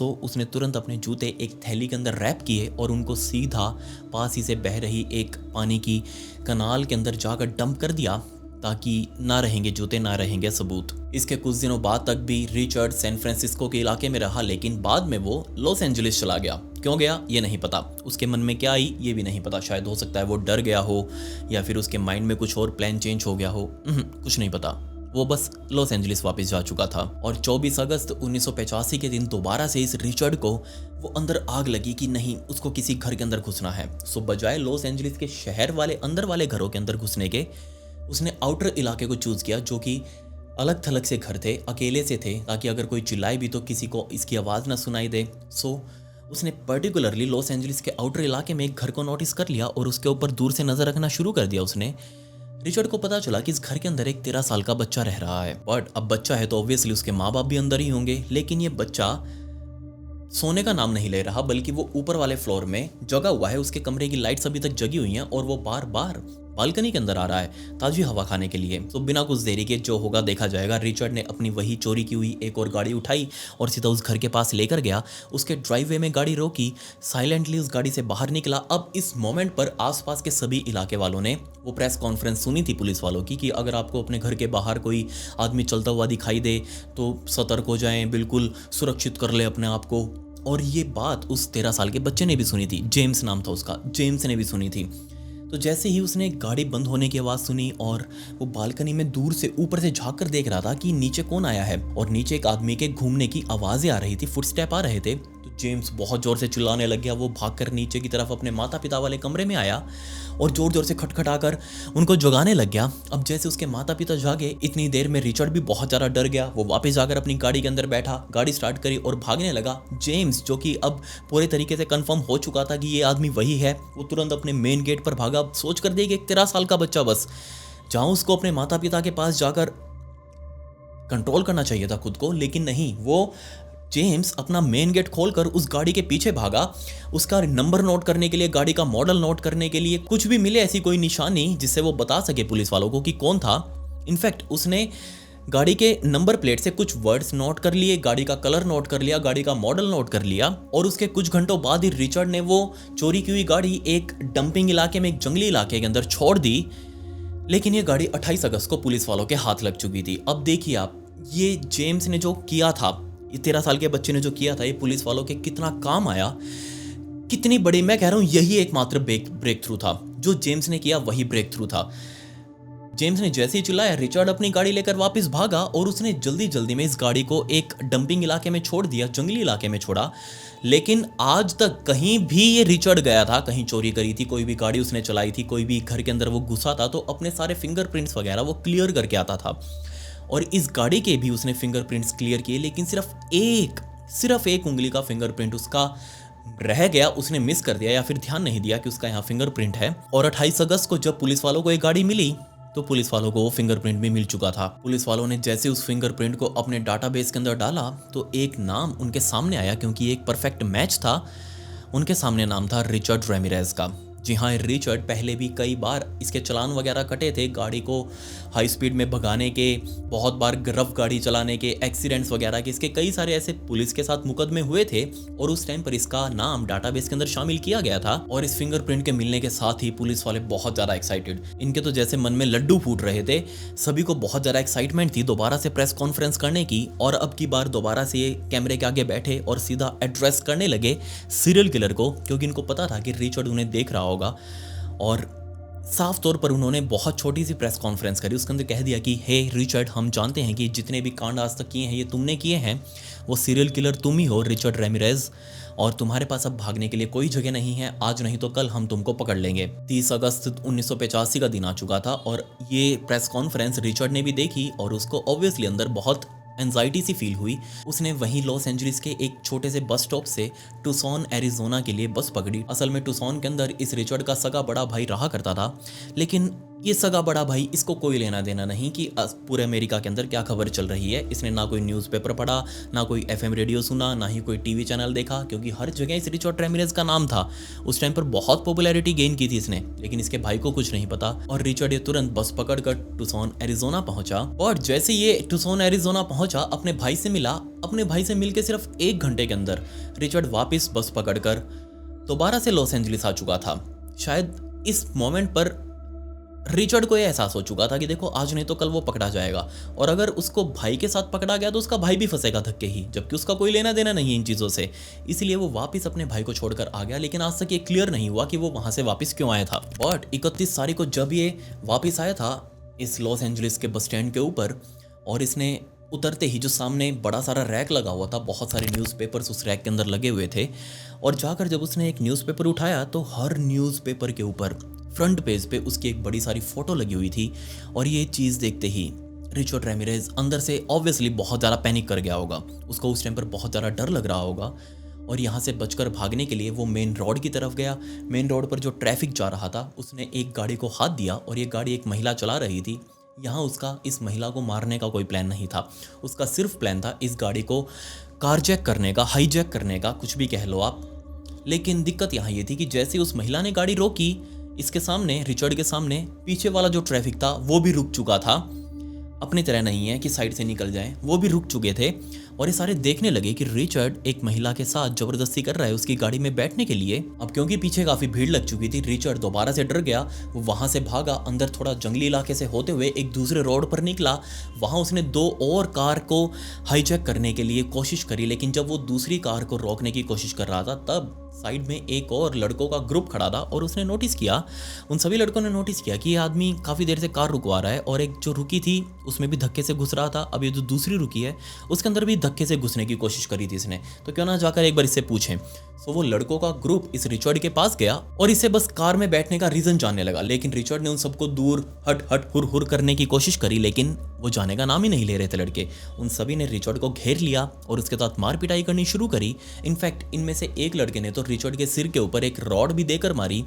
उसने तुरंत अपने जूते एक थैली के अंदर रैप किए और उनको सीधा पास ही से बह रही एक पानी की कनाल के अंदर जाकर डंप कर दिया, ताकि ना रहेंगे जूते, ना रहेंगे सबूत। इसके कुछ दिनों बाद तक भी रिचर्ड सैन फ्रांसिस्को के इलाके में रहा, लेकिन बाद में वो लॉस एंजलिस चला गया। क्यों गया ये नहीं पता, उसके मन में क्या आई ये भी नहीं पता। शायद हो सकता है वो डर गया हो, या फिर उसके माइंड में कुछ और प्लान चेंज हो गया हो, कुछ नहीं पता। वो बस लॉस एंजलिस वापस जा चुका था। और 24 अगस्त 1985 के दिन दोबारा से इस रिचर्ड को वो अंदर आग लगी कि नहीं, उसको किसी घर के अंदर घुसना है। बजाय लॉस एंजलिस के शहर वाले अंदर वाले घरों के अंदर घुसने के, उसने आउटर इलाके को चूज किया, जो कि अलग थलग से घर थे, अकेले से थे, ताकि अगर कोई चिल्लाए भी तो किसी को इसकी आवाज़ ना सुनाई दे। उसने पर्टिकुलरली लॉस एंजलिस के आउटर इलाके में एक घर को नोटिस कर लिया और उसके ऊपर दूर से नजर रखना शुरू कर दिया उसने। रिचर्ड को पता चला कि इस घर के अंदर एक 13 साल का बच्चा रह रहा है। बट अब बच्चा है तो ऑब्वियसली उसके माँ बाप भी अंदर ही होंगे, लेकिन ये बच्चा सोने का नाम नहीं ले रहा, बल्कि वो ऊपर वाले फ्लोर में जगा हुआ है। उसके कमरे की लाइट्स अभी तक जगी हुई हैं और वो बार बार बालकनी के अंदर आ रहा है ताजी हवा खाने के लिए। बिना कुछ देरी के जो होगा देखा जाएगा। रिचर्ड ने अपनी वही चोरी की हुई एक और गाड़ी उठाई और सीधा उस घर के पास लेकर गया। उसके ड्राइववे में गाड़ी रोकी, साइलेंटली उस गाड़ी से बाहर निकला। अब इस मोमेंट पर आसपास के सभी इलाके वालों ने वो प्रेस कॉन्फ्रेंस सुनी थी पुलिस वालों की कि अगर आपको अपने घर के बाहर कोई आदमी चलता हुआ दिखाई दे तो सतर्क हो जाएं, बिल्कुल सुरक्षित कर ले अपने आप को। और ये बात उस 13 साल के बच्चे ने भी सुनी थी, जेम्स नाम था उसका, जेम्स ने भी सुनी थी। तो जैसे ही उसने गाड़ी बंद होने की आवाज़ सुनी और वो बालकनी में दूर से ऊपर से झांक कर देख रहा था कि नीचे कौन आया है, और नीचे एक आदमी के घूमने की आवाज़ें आ रही थी, फुटस्टेप आ रहे थे। तो जेम्स बहुत ज़ोर से चिल्लाने लग गया। वो भागकर नीचे की तरफ अपने माता पिता वाले कमरे में आया और ज़ोर ज़ोर से खटखटाकर उनको जगाने लग गया। अब जैसे उसके माता पिता जागे, इतनी देर में रिचर्ड भी बहुत ज़्यादा डर गया। वो वापस जाकर अपनी गाड़ी के अंदर बैठा, गाड़ी स्टार्ट करी और भागने लगा। जेम्स, जो कि अब पूरे तरीके से कंफर्म हो चुका था कि ये आदमी वही है, वो तुरंत अपने मेन गेट पर भागा। सोच कर देखिए, एक 13 साल का बच्चा, बस जहाँ उसको अपने माता पिता के पास जाकर कंट्रोल करना चाहिए था खुद को, लेकिन नहीं, वो जेम्स अपना मेन गेट खोलकर उस गाड़ी के पीछे भागा। उसका नंबर नोट करने के लिए, गाड़ी का मॉडल नोट करने के लिए, कुछ भी मिले ऐसी कोई निशानी जिससे वो बता सके पुलिस वालों को कि कौन था। इनफैक्ट उसने गाड़ी के नंबर प्लेट से कुछ वर्ड्स नोट कर लिए, गाड़ी का कलर नोट कर लिया, गाड़ी का मॉडल नोट कर लिया। और उसके कुछ घंटों बाद ही रिचर्ड ने वो चोरी की हुई गाड़ी एक डंपिंग इलाके में, एक जंगली इलाके के अंदर छोड़ दी। लेकिन ये गाड़ी 28 अगस्त को पुलिस वालों के हाथ लग चुकी थी। अब देखिए आप, ये जेम्स ने जो किया था, ये 13 साल के बच्चे ने जो किया था, ये पुलिस वालों के कितना काम आया, कितनी बड़ी, मैं कह रहा हूं यही एकमात्र ब्रेक थ्रू था। जो जेम्स ने किया वही ब्रेक थ्रू था। जेम्स ने जैसे ही चिल्लाया, रिचर्ड अपनी गाड़ी लेकर वापस भागा और उसने जल्दी जल्दी में इस गाड़ी को एक डंपिंग इलाके में छोड़ दिया, जंगली इलाके में छोड़ा। लेकिन आज तक कहीं भी ये रिचर्ड गया था, कहीं चोरी करी थी, कोई भी गाड़ी उसने चलाई थी, कोई भी घर के अंदर वो घुसा था, तो अपने सारे फिंगरप्रिंट्स वगैरह वो क्लियर करके आता था। और इस गाड़ी के भी उसने फिंगरप्रिंट्स क्लियर किए, लेकिन सिर्फ एक उंगली का फिंगरप्रिंट उसका रह गया, उसने मिस कर दिया या फिर ध्यान नहीं दिया कि उसका यहाँ फिंगरप्रिंट है। और 28 अगस्त को जब पुलिस वालों को एक गाड़ी मिली तो पुलिस वालों को वो फिंगरप्रिंट भी मिल चुका था। पुलिस वालों ने जैसे उस फिंगरप्रिंट को अपने डाटाबेस के अंदर डाला तो एक नाम उनके सामने आया, क्योंकि एक परफेक्ट मैच था। उनके सामने नाम था रिचर्ड रेमिरेज का। जी हाँ, रिचर्ड पहले भी कई बार इसके चालान वगैरह कटे थे, गाड़ी को हाई स्पीड में भगाने के, बहुत बार रफ गाड़ी चलाने के, एक्सीडेंट्स वगैरह के, इसके कई सारे ऐसे पुलिस के साथ मुकदमे हुए थे और उस टाइम पर इसका नाम डाटाबेस के अंदर शामिल किया गया था। और इस फिंगरप्रिंट के मिलने के साथ ही पुलिस वाले बहुत ज़्यादा एक्साइटेड, इनके तो जैसे मन में लड्डू फूट रहे थे। सभी को बहुत ज़्यादा एक्साइटमेंट थी दोबारा से प्रेस कॉन्फ्रेंस करने की, और अब की बार दोबारा से ये कैमरे के आगे बैठे और सीधा एड्रेस करने लगे सीरियल किलर को, क्योंकि इनको पता था कि रिचर्ड उन्हें देख रहा होगा। और साफ तौर पर उन्होंने बहुत छोटी सी प्रेस कॉन्फ्रेंस करी, उसके अंदर कह दिया कि हे रिचर्ड, हम जानते हैं कि जितने भी कांड आज तक किए हैं ये तुमने किए हैं, वो सीरियल किलर तुम ही हो, रिचर्ड रेमिरेज, और तुम्हारे पास अब भागने के लिए कोई जगह नहीं है। आज नहीं तो कल हम तुमको पकड़ लेंगे। 30 अगस्त 1985 का दिन आ चुका था और ये प्रेस कॉन्फ्रेंस रिचर्ड ने भी देखी और उसको ऑब्वियसली अंदर बहुत एंजाइटी सी फील हुई। उसने वहीं लॉस एंजलिस के एक छोटे से बस स्टॉप से टुसॉन एरिजोना के लिए बस पकड़ी। असल में टुसॉन के अंदर इस रिचर्ड का सगा बड़ा भाई रहा करता था, लेकिन ये सगा बड़ा भाई इसको कोई लेना देना नहीं कि पूरे अमेरिका के अंदर क्या खबर चल रही है। इसने ना कोई न्यूज़पेपर पढ़ा, ना कोई एफएम रेडियो सुना, ना ही कोई टीवी चैनल देखा, क्योंकि हर जगह इस रिचर्ड रेमिरेज का नाम था। उस टाइम पर बहुत पॉपुलैरिटी गेन की थी इसने, लेकिन इसके भाई को कुछ नहीं पता। और रिचर्ड ये तुरंत बस पकड़कर टुसॉन एरिजोना पहुंचा। और जैसे ये टुसॉन एरिजोना पहुंचा, अपने भाई से मिला। अपने भाई से मिलकर सिर्फ 1 घंटे के अंदर रिचर्ड वापस बस पकड़कर दोबारा से लॉस एंजलिस आ चुका था। शायद इस मोमेंट पर रिचर्ड को यह एहसास हो चुका था कि देखो, आज नहीं तो कल वो पकड़ा जाएगा, और अगर उसको भाई के साथ पकड़ा गया तो उसका भाई भी फंसेगा धक्के ही, जबकि उसका कोई लेना देना नहीं है इन चीज़ों से। इसलिए वो वापस अपने भाई को छोड़कर आ गया। लेकिन आज तक ये क्लियर नहीं हुआ कि वो वहाँ से वापस क्यों आया था। बट 31 तारीख को जब ये वापस आया था इस लॉस एंजलिस के बस स्टैंड के ऊपर, और इसने उतरते ही जो सामने बड़ा सारा रैक लगा हुआ था, बहुत सारे न्यूज़पेपर्स उस रैक के अंदर लगे हुए थे, और जाकर जब उसने एक न्यूज़पेपर उठाया तो हर न्यूज़पेपर के ऊपर फ्रंट पेज पे उसकी एक बड़ी सारी फोटो लगी हुई थी। और ये चीज़ देखते ही रिचर्ड रेमिरेज अंदर से ऑब्वियसली बहुत ज़्यादा पैनिक कर गया होगा। उसको उस टाइम पर बहुत ज़्यादा डर लग रहा होगा, और यहाँ से बचकर भागने के लिए वो मेन रोड की तरफ गया। मेन रोड पर जो ट्रैफिक जा रहा था, उसने एक गाड़ी को हाथ दिया, और ये गाड़ी एक महिला चला रही थी। यहाँ उसका इस महिला को मारने का कोई प्लान नहीं था, उसका सिर्फ प्लान था इस गाड़ी को कारजैक करने का, हाईजैक करने का, कुछ भी कह लो आप। लेकिन दिक्कत यहाँ ये थी कि जैसे उस महिला ने गाड़ी रोकी, इसके सामने, रिचर्ड के सामने, पीछे वाला जो ट्रैफिक था वो भी रुक चुका था। अपनी तरह नहीं है कि साइड से निकल जाए, वो भी रुक चुके थे। और ये सारे देखने लगे कि रिचर्ड एक महिला के साथ जबरदस्ती कर रहा है उसकी गाड़ी में बैठने के लिए। अब क्योंकि पीछे काफी भीड़ लग चुकी थी, रिचर्ड दोबारा से डर गया। वो वहां से भागा, अंदर थोड़ा जंगली इलाके से होते हुए एक दूसरे रोड पर निकला। वहां उसने 2 और कार को हाईजैक करने के लिए कोशिश करी, लेकिन जब वो दूसरी कार को रोकने की कोशिश कर रहा था, तब साइड में एक और लड़कों का ग्रुप खड़ा था, और उसने नोटिस किया, उन सभी लड़कों ने नोटिस किया कि ये आदमी काफ़ी देर से कार रुकवा रहा है, और एक जो रुकी थी उसमें भी धक्के से घुस रहा था। अब ये जो दूसरी रुकी है उसके अंदर भी धक्के से घुसने की कोशिश करी थी इसने, तो क्यों ना जाकर एक बार इससे पूछें। तो वो लड़कों का ग्रुप इस रिचर्ड के पास गया और इसे बस कार में बैठने का रीजन जानने लगा। लेकिन रिचर्ड ने उन सबको दूर हट हट हुर हुर करने की कोशिश करी, लेकिन वो जाने का नाम ही नहीं ले रहे थे लड़के। उन सभी ने रिचर्ड को घेर लिया और उसके साथ मार पिटाई करनी शुरू करी। इनफैक्ट इनमें से एक लड़के ने तो रिचर्ड के सिर के ऊपर एक रॉड भी देकर मारी,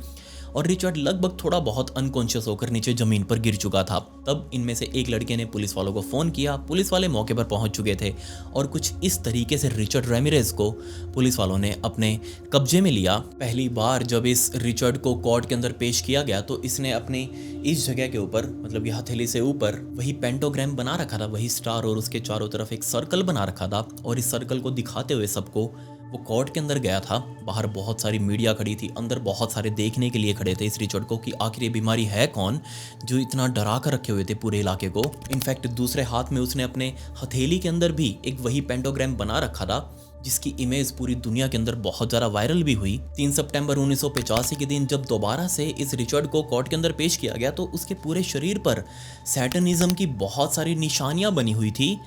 और रिचर्ड लगभग थोड़ा बहुत अनकॉन्शियस होकर नीचे जमीन पर गिर चुका था। तब इनमें से एक लड़के ने पुलिस वालों को फ़ोन किया। पुलिस वाले मौके पर पहुंच चुके थे, और कुछ इस तरीके से रिचर्ड रेमिरेज को पुलिस वालों ने अपने कब्जे में लिया। पहली बार जब इस रिचर्ड को कोर्ट के अंदर पेश किया गया, तो इसने अपनी इस जगह के ऊपर, मतलब ये हथेली से ऊपर वही पेंटोग्राम बना रखा था, वही स्टार, और उसके चारों तरफ एक सर्कल बना रखा था। और इस सर्कल को दिखाते हुए सबको वो कोर्ट के अंदर गया था। बाहर बहुत सारी मीडिया खड़ी थी, अंदर बहुत सारे देखने के लिए खड़े थे इस रिचर्ड को कि आखिर ये बीमारी है कौन जो इतना डरा कर रखे हुए थे पूरे इलाके को। इनफैक्ट दूसरे हाथ में उसने अपने हथेली के अंदर भी एक वही पेंटोग्राम बना रखा था, जिसकी इमेज पूरी दुनिया के अंदर बहुत ज़्यादा वायरल भी हुई। 3 सितंबर 1985 के दिन जब दोबारा से इस रिचर्ड को कोर्ट के अंदर पेश किया गया तो उसके पूरे शरीर पर सैटनिज्म की बहुत सारी निशानियां बनी हुई थी।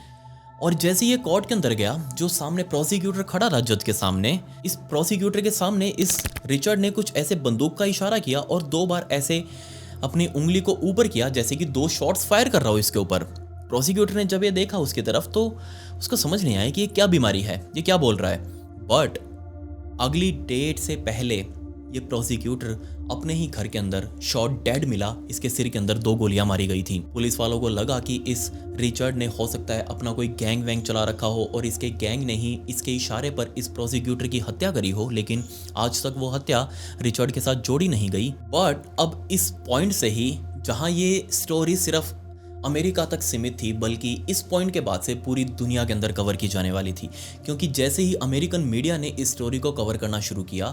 और जैसे ये कोर्ट के अंदर गया, जो सामने प्रोसिक्यूटर खड़ा था जज के सामने, इस प्रोसिक्यूटर के सामने इस रिचर्ड ने कुछ ऐसे बंदूक का इशारा किया और 2 बार ऐसे अपनी उंगली को ऊपर किया जैसे कि 2 शॉट्स फायर कर रहा हो इसके ऊपर। प्रोसिक्यूटर ने जब ये देखा उसकी तरफ तो उसको समझ नहीं आया कि ये क्या बीमारी है, ये क्या बोल रहा है। बट अगली डेट से पहले ये प्रोसिक्यूटर अपने ही घर के अंदर शॉट डेड मिला, इसके सिर के अंदर 2 गोलियां मारी गई थी। पुलिस वालों को लगा कि इस रिचर्ड ने हो सकता है अपना कोई गैंग वैंग चला रखा हो और इसके गैंग ने ही इसके इशारे पर इस प्रोसिक्यूटर की हत्या करी हो, लेकिन आज तक वो हत्या रिचर्ड के साथ जोड़ी नहीं गई। बट अब इस पॉइंट से ही, जहां ये स्टोरी सिर्फ अमेरिका तक सीमित थी, बल्कि इस पॉइंट के बाद से पूरी दुनिया के अंदर कवर की जाने वाली थी, क्योंकि जैसे ही अमेरिकन मीडिया ने इस स्टोरी को कवर करना शुरू किया,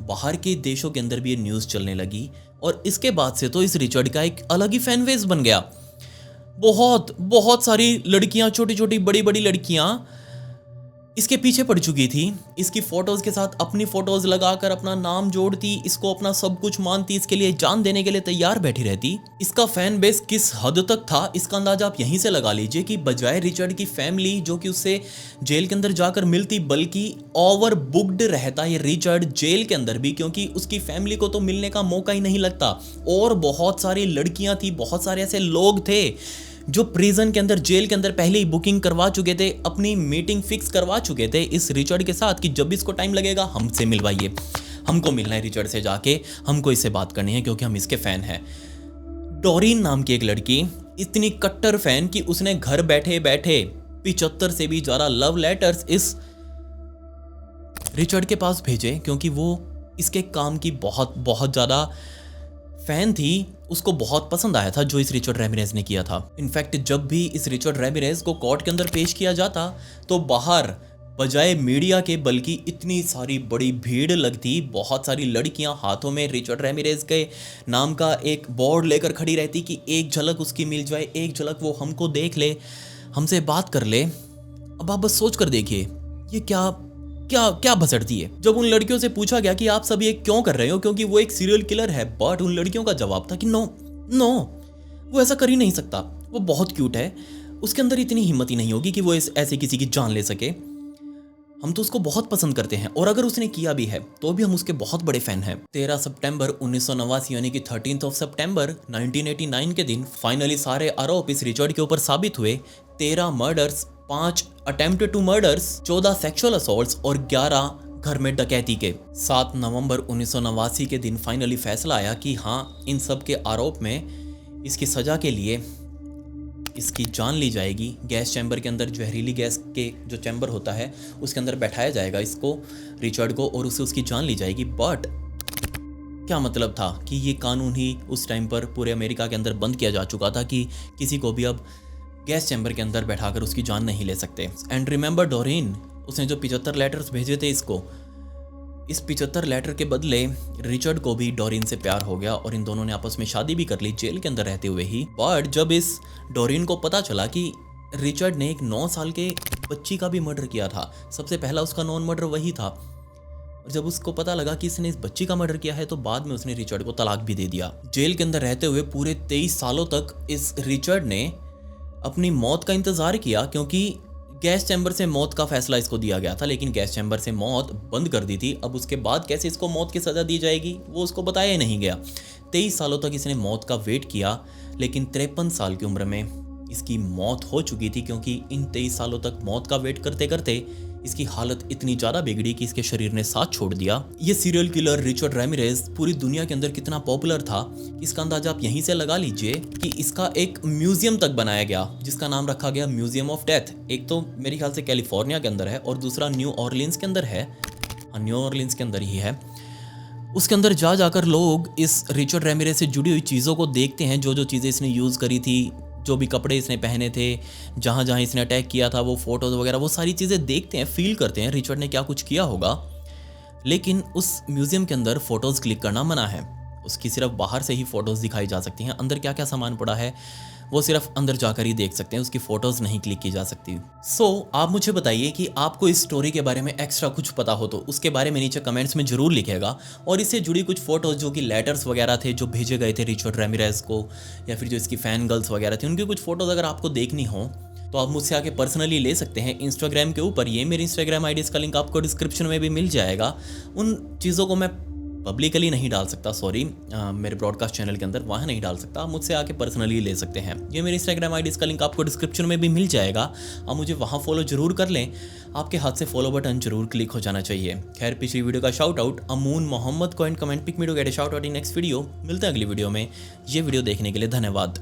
बाहर के देशों के अंदर भी ये न्यूज़ चलने लगी और इसके बाद से तो इस रिचर्ड का एक अलग ही फैन बेस बन गया। बहुत सारी लड़कियां, छोटी छोटी बड़ी बड़ी लड़कियां इसके पीछे पड़ चुकी थी। इसकी फोटोज के साथ अपनी फोटोज लगाकर अपना नाम जोड़ती, इसको अपना सब कुछ मानती, इसके लिए जान देने के लिए तैयार बैठी रहती। इसका फैन बेस किस हद तक था इसका अंदाजा आप यहीं से लगा लीजिए कि बजाय रिचर्ड की फैमिली जो कि उससे जेल के अंदर जाकर मिलती, बल्कि ओवर बुक्ड रहता ये रिचर्ड जेल के अंदर भी, क्योंकि उसकी फैमिली को तो मिलने का मौका ही नहीं लगता। और बहुत सारी लड़कियां थी, बहुत सारे ऐसे लोग थे जो प्रिजन के अंदर, जेल के अंदर पहले ही बुकिंग करवा चुके थे, अपनी मीटिंग फिक्स करवा चुके थे इस रिचर्ड के साथ कि जब भी इसको टाइम लगेगा हमसे मिलवाइए, हमको मिलना है रिचर्ड से जाके, हमको इससे बात करनी है क्योंकि हम इसके फैन हैं। डोरिन नाम की एक लड़की इतनी कट्टर फैन कि उसने घर बैठे बैठे 75 से भी ज्यादा लव लेटर्स इस रिचर्ड के पास भेजे, क्योंकि वो इसके काम की बहुत ज्यादा फैन थी। उसको बहुत पसंद आया था जो इस रिचर्ड रेमिरेज ने किया था। इनफैक्ट जब भी इस रिचर्ड रेमिरेज को कोर्ट के अंदर पेश किया जाता तो बाहर बजाय मीडिया के बल्कि इतनी सारी बड़ी भीड़ लगती, बहुत सारी लड़कियां हाथों में रिचर्ड रेमिरेज के नाम का एक बोर्ड लेकर खड़ी रहती कि एक झलक उसकी मिल जाए, एक झलक वो हमको देख ले, हमसे बात कर ले। अब आप बस सोच कर देखिए ये क्या भसड़ती है। जब उन लड़कियों से पूछा गया कि आप सब ये क्यों कर रहे हो क्योंकि वो एक सीरियल किलर है, बट उन लड़कियों का जवाब था कि नो वो ऐसा कर ही नहीं सकता, वो बहुत क्यूट है, उसके अंदर इतनी हिम्मत ही नहीं होगी कि वो ऐसे किसी की जान ले सके, हम तो उसको बहुत पसंद करते हैं और अगर उसने किया भी है तो भी हम उसके बहुत बड़े फैन हैं। 13 सितंबर 1989 यानी कि 13 सितंबर 1989 के दिन फाइनली सारे आरोप इस रिचर्ड के ऊपर साबित हुए। 13 murders, 5 attempt to murders, 14 sexual assaults और 11 घर में डकैती के। 7 नवंबर 1989 के दिन फाइनली फैसला आया कि हाँ, इन सब के आरोप में इसकी सजा के लिए इसकी जान ली जाएगी। गैस चैम्बर के अंदर, जहरीली गैस के जो चैम्बर होता है उसके अंदर बैठाया जाएगा इसको, रिचर्ड को, और उसे उसकी जान ली जाएगी। बट क्या मतलब था कि ये कानून ही उस टाइम पर पूरे अमेरिका के अंदर बंद किया जा चुका था कि किसी को भी अब गैस चैम्बर के अंदर बैठाकर उसकी जान नहीं ले सकते। एंड रिमेंबर डोरिन, उसने जो 75 लेटर्स भेजे थे इसको, इस 75 लेटर के बदले रिचर्ड को भी डोरिन से प्यार हो गया और इन दोनों ने आपस में शादी भी कर ली जेल के अंदर रहते हुए ही। बट जब इस डोरिन को पता चला कि रिचर्ड ने एक 9 साल के बच्ची का भी मर्डर किया था, सबसे पहला उसका नॉन मर्डर वही था, और जब उसको पता लगा कि इसने इस बच्ची का मर्डर किया है तो बाद में उसने रिचर्ड को तलाक भी दे दिया। जेल के अंदर रहते हुए पूरे 23 सालों तक इस रिचर्ड ने अपनी मौत का इंतजार किया, क्योंकि गैस चैम्बर से मौत का फैसला इसको दिया गया था, लेकिन गैस चैम्बर से मौत बंद कर दी थी। अब उसके बाद कैसे इसको मौत की सज़ा दी जाएगी वो उसको बताया नहीं गया। 23 सालों तक इसने मौत का वेट किया, लेकिन 53 साल की उम्र में इसकी मौत हो चुकी थी, क्योंकि इन 23 सालों तक मौत का वेट करते करते इसकी हालत इतनी ज़्यादा बिगड़ी कि इसके शरीर ने साथ छोड़ दिया। ये सीरियल किलर रिचर्ड रेमिरेज पूरी दुनिया के अंदर कितना पॉपुलर था इसका अंदाजा आप यहीं से लगा लीजिए कि इसका एक म्यूजियम तक बनाया गया जिसका नाम रखा गया म्यूजियम ऑफ डेथ। एक तो मेरे ख्याल से कैलिफोर्निया के अंदर है और दूसरा न्यू ऑरलिन्स के अंदर है। हाँ, न्यू ऑरलिन्स के अंदर ही है। उसके अंदर जाकर लोग इस रिचर्ड रेमिरेज से जुड़ी हुई चीज़ों को देखते हैं, जो चीज़ें इसने यूज़ करी थी, जो भी कपड़े इसने पहने थे, जहाँ जहाँ इसने अटैक किया था, वो फोटोज़ वगैरह, वो सारी चीज़ें देखते हैं, फील करते हैं रिचर्ड ने क्या कुछ किया होगा। लेकिन उस म्यूज़ियम के अंदर फ़ोटोज़ क्लिक करना मना है, उसकी सिर्फ बाहर से ही फ़ोटोज़ दिखाई जा सकती हैं। अंदर क्या क्या सामान पड़ा है वो सिर्फ अंदर जाकर ही देख सकते हैं, उसकी फ़ोटोज़ नहीं क्लिक की जा सकती। आप मुझे बताइए कि आपको इस स्टोरी के बारे में एक्स्ट्रा कुछ पता हो तो उसके बारे में नीचे कमेंट्स में ज़रूर लिखिएगा। और इससे जुड़ी कुछ फ़ोटोज़ जो कि लेटर्स वगैरह थे जो भेजे गए थे रिचर्ड रेमिरेज को, या फिर जो इसकी फ़ैन गर्ल्स वगैरह थी, उनकी कुछ फ़ोटोज़ अगर आपको देखनी हो तो आप मुझसे आके पर्सनली ले सकते हैं इंस्टाग्राम के ऊपर। ये मेरी इंस्टाग्राम आईडी, इसका लिंक आपको डिस्क्रिप्शन में भी मिल जाएगा। उन चीज़ों को मैं पब्लिकली नहीं डाल सकता, सॉरी, मेरे ब्रॉडकास्ट चैनल के अंदर वहाँ नहीं डाल सकता, आप मुझसे आके पर्सनली ले सकते हैं। ये मेरी इंस्टाग्राम आईडी, इसका लिंक आपको डिस्क्रिप्शन में भी मिल जाएगा। आप मुझे वहाँ फॉलो जरूर कर लें, आपके हाथ से फॉलो बटन जरूर क्लिक हो जाना चाहिए। खैर, पिछली वीडियो का शाउट आउट अमून मोहम्मद को and comment pick me to get a shout out in next video. मिलते हैं अगली वीडियो में। ये वीडियो देखने के लिए धन्यवाद।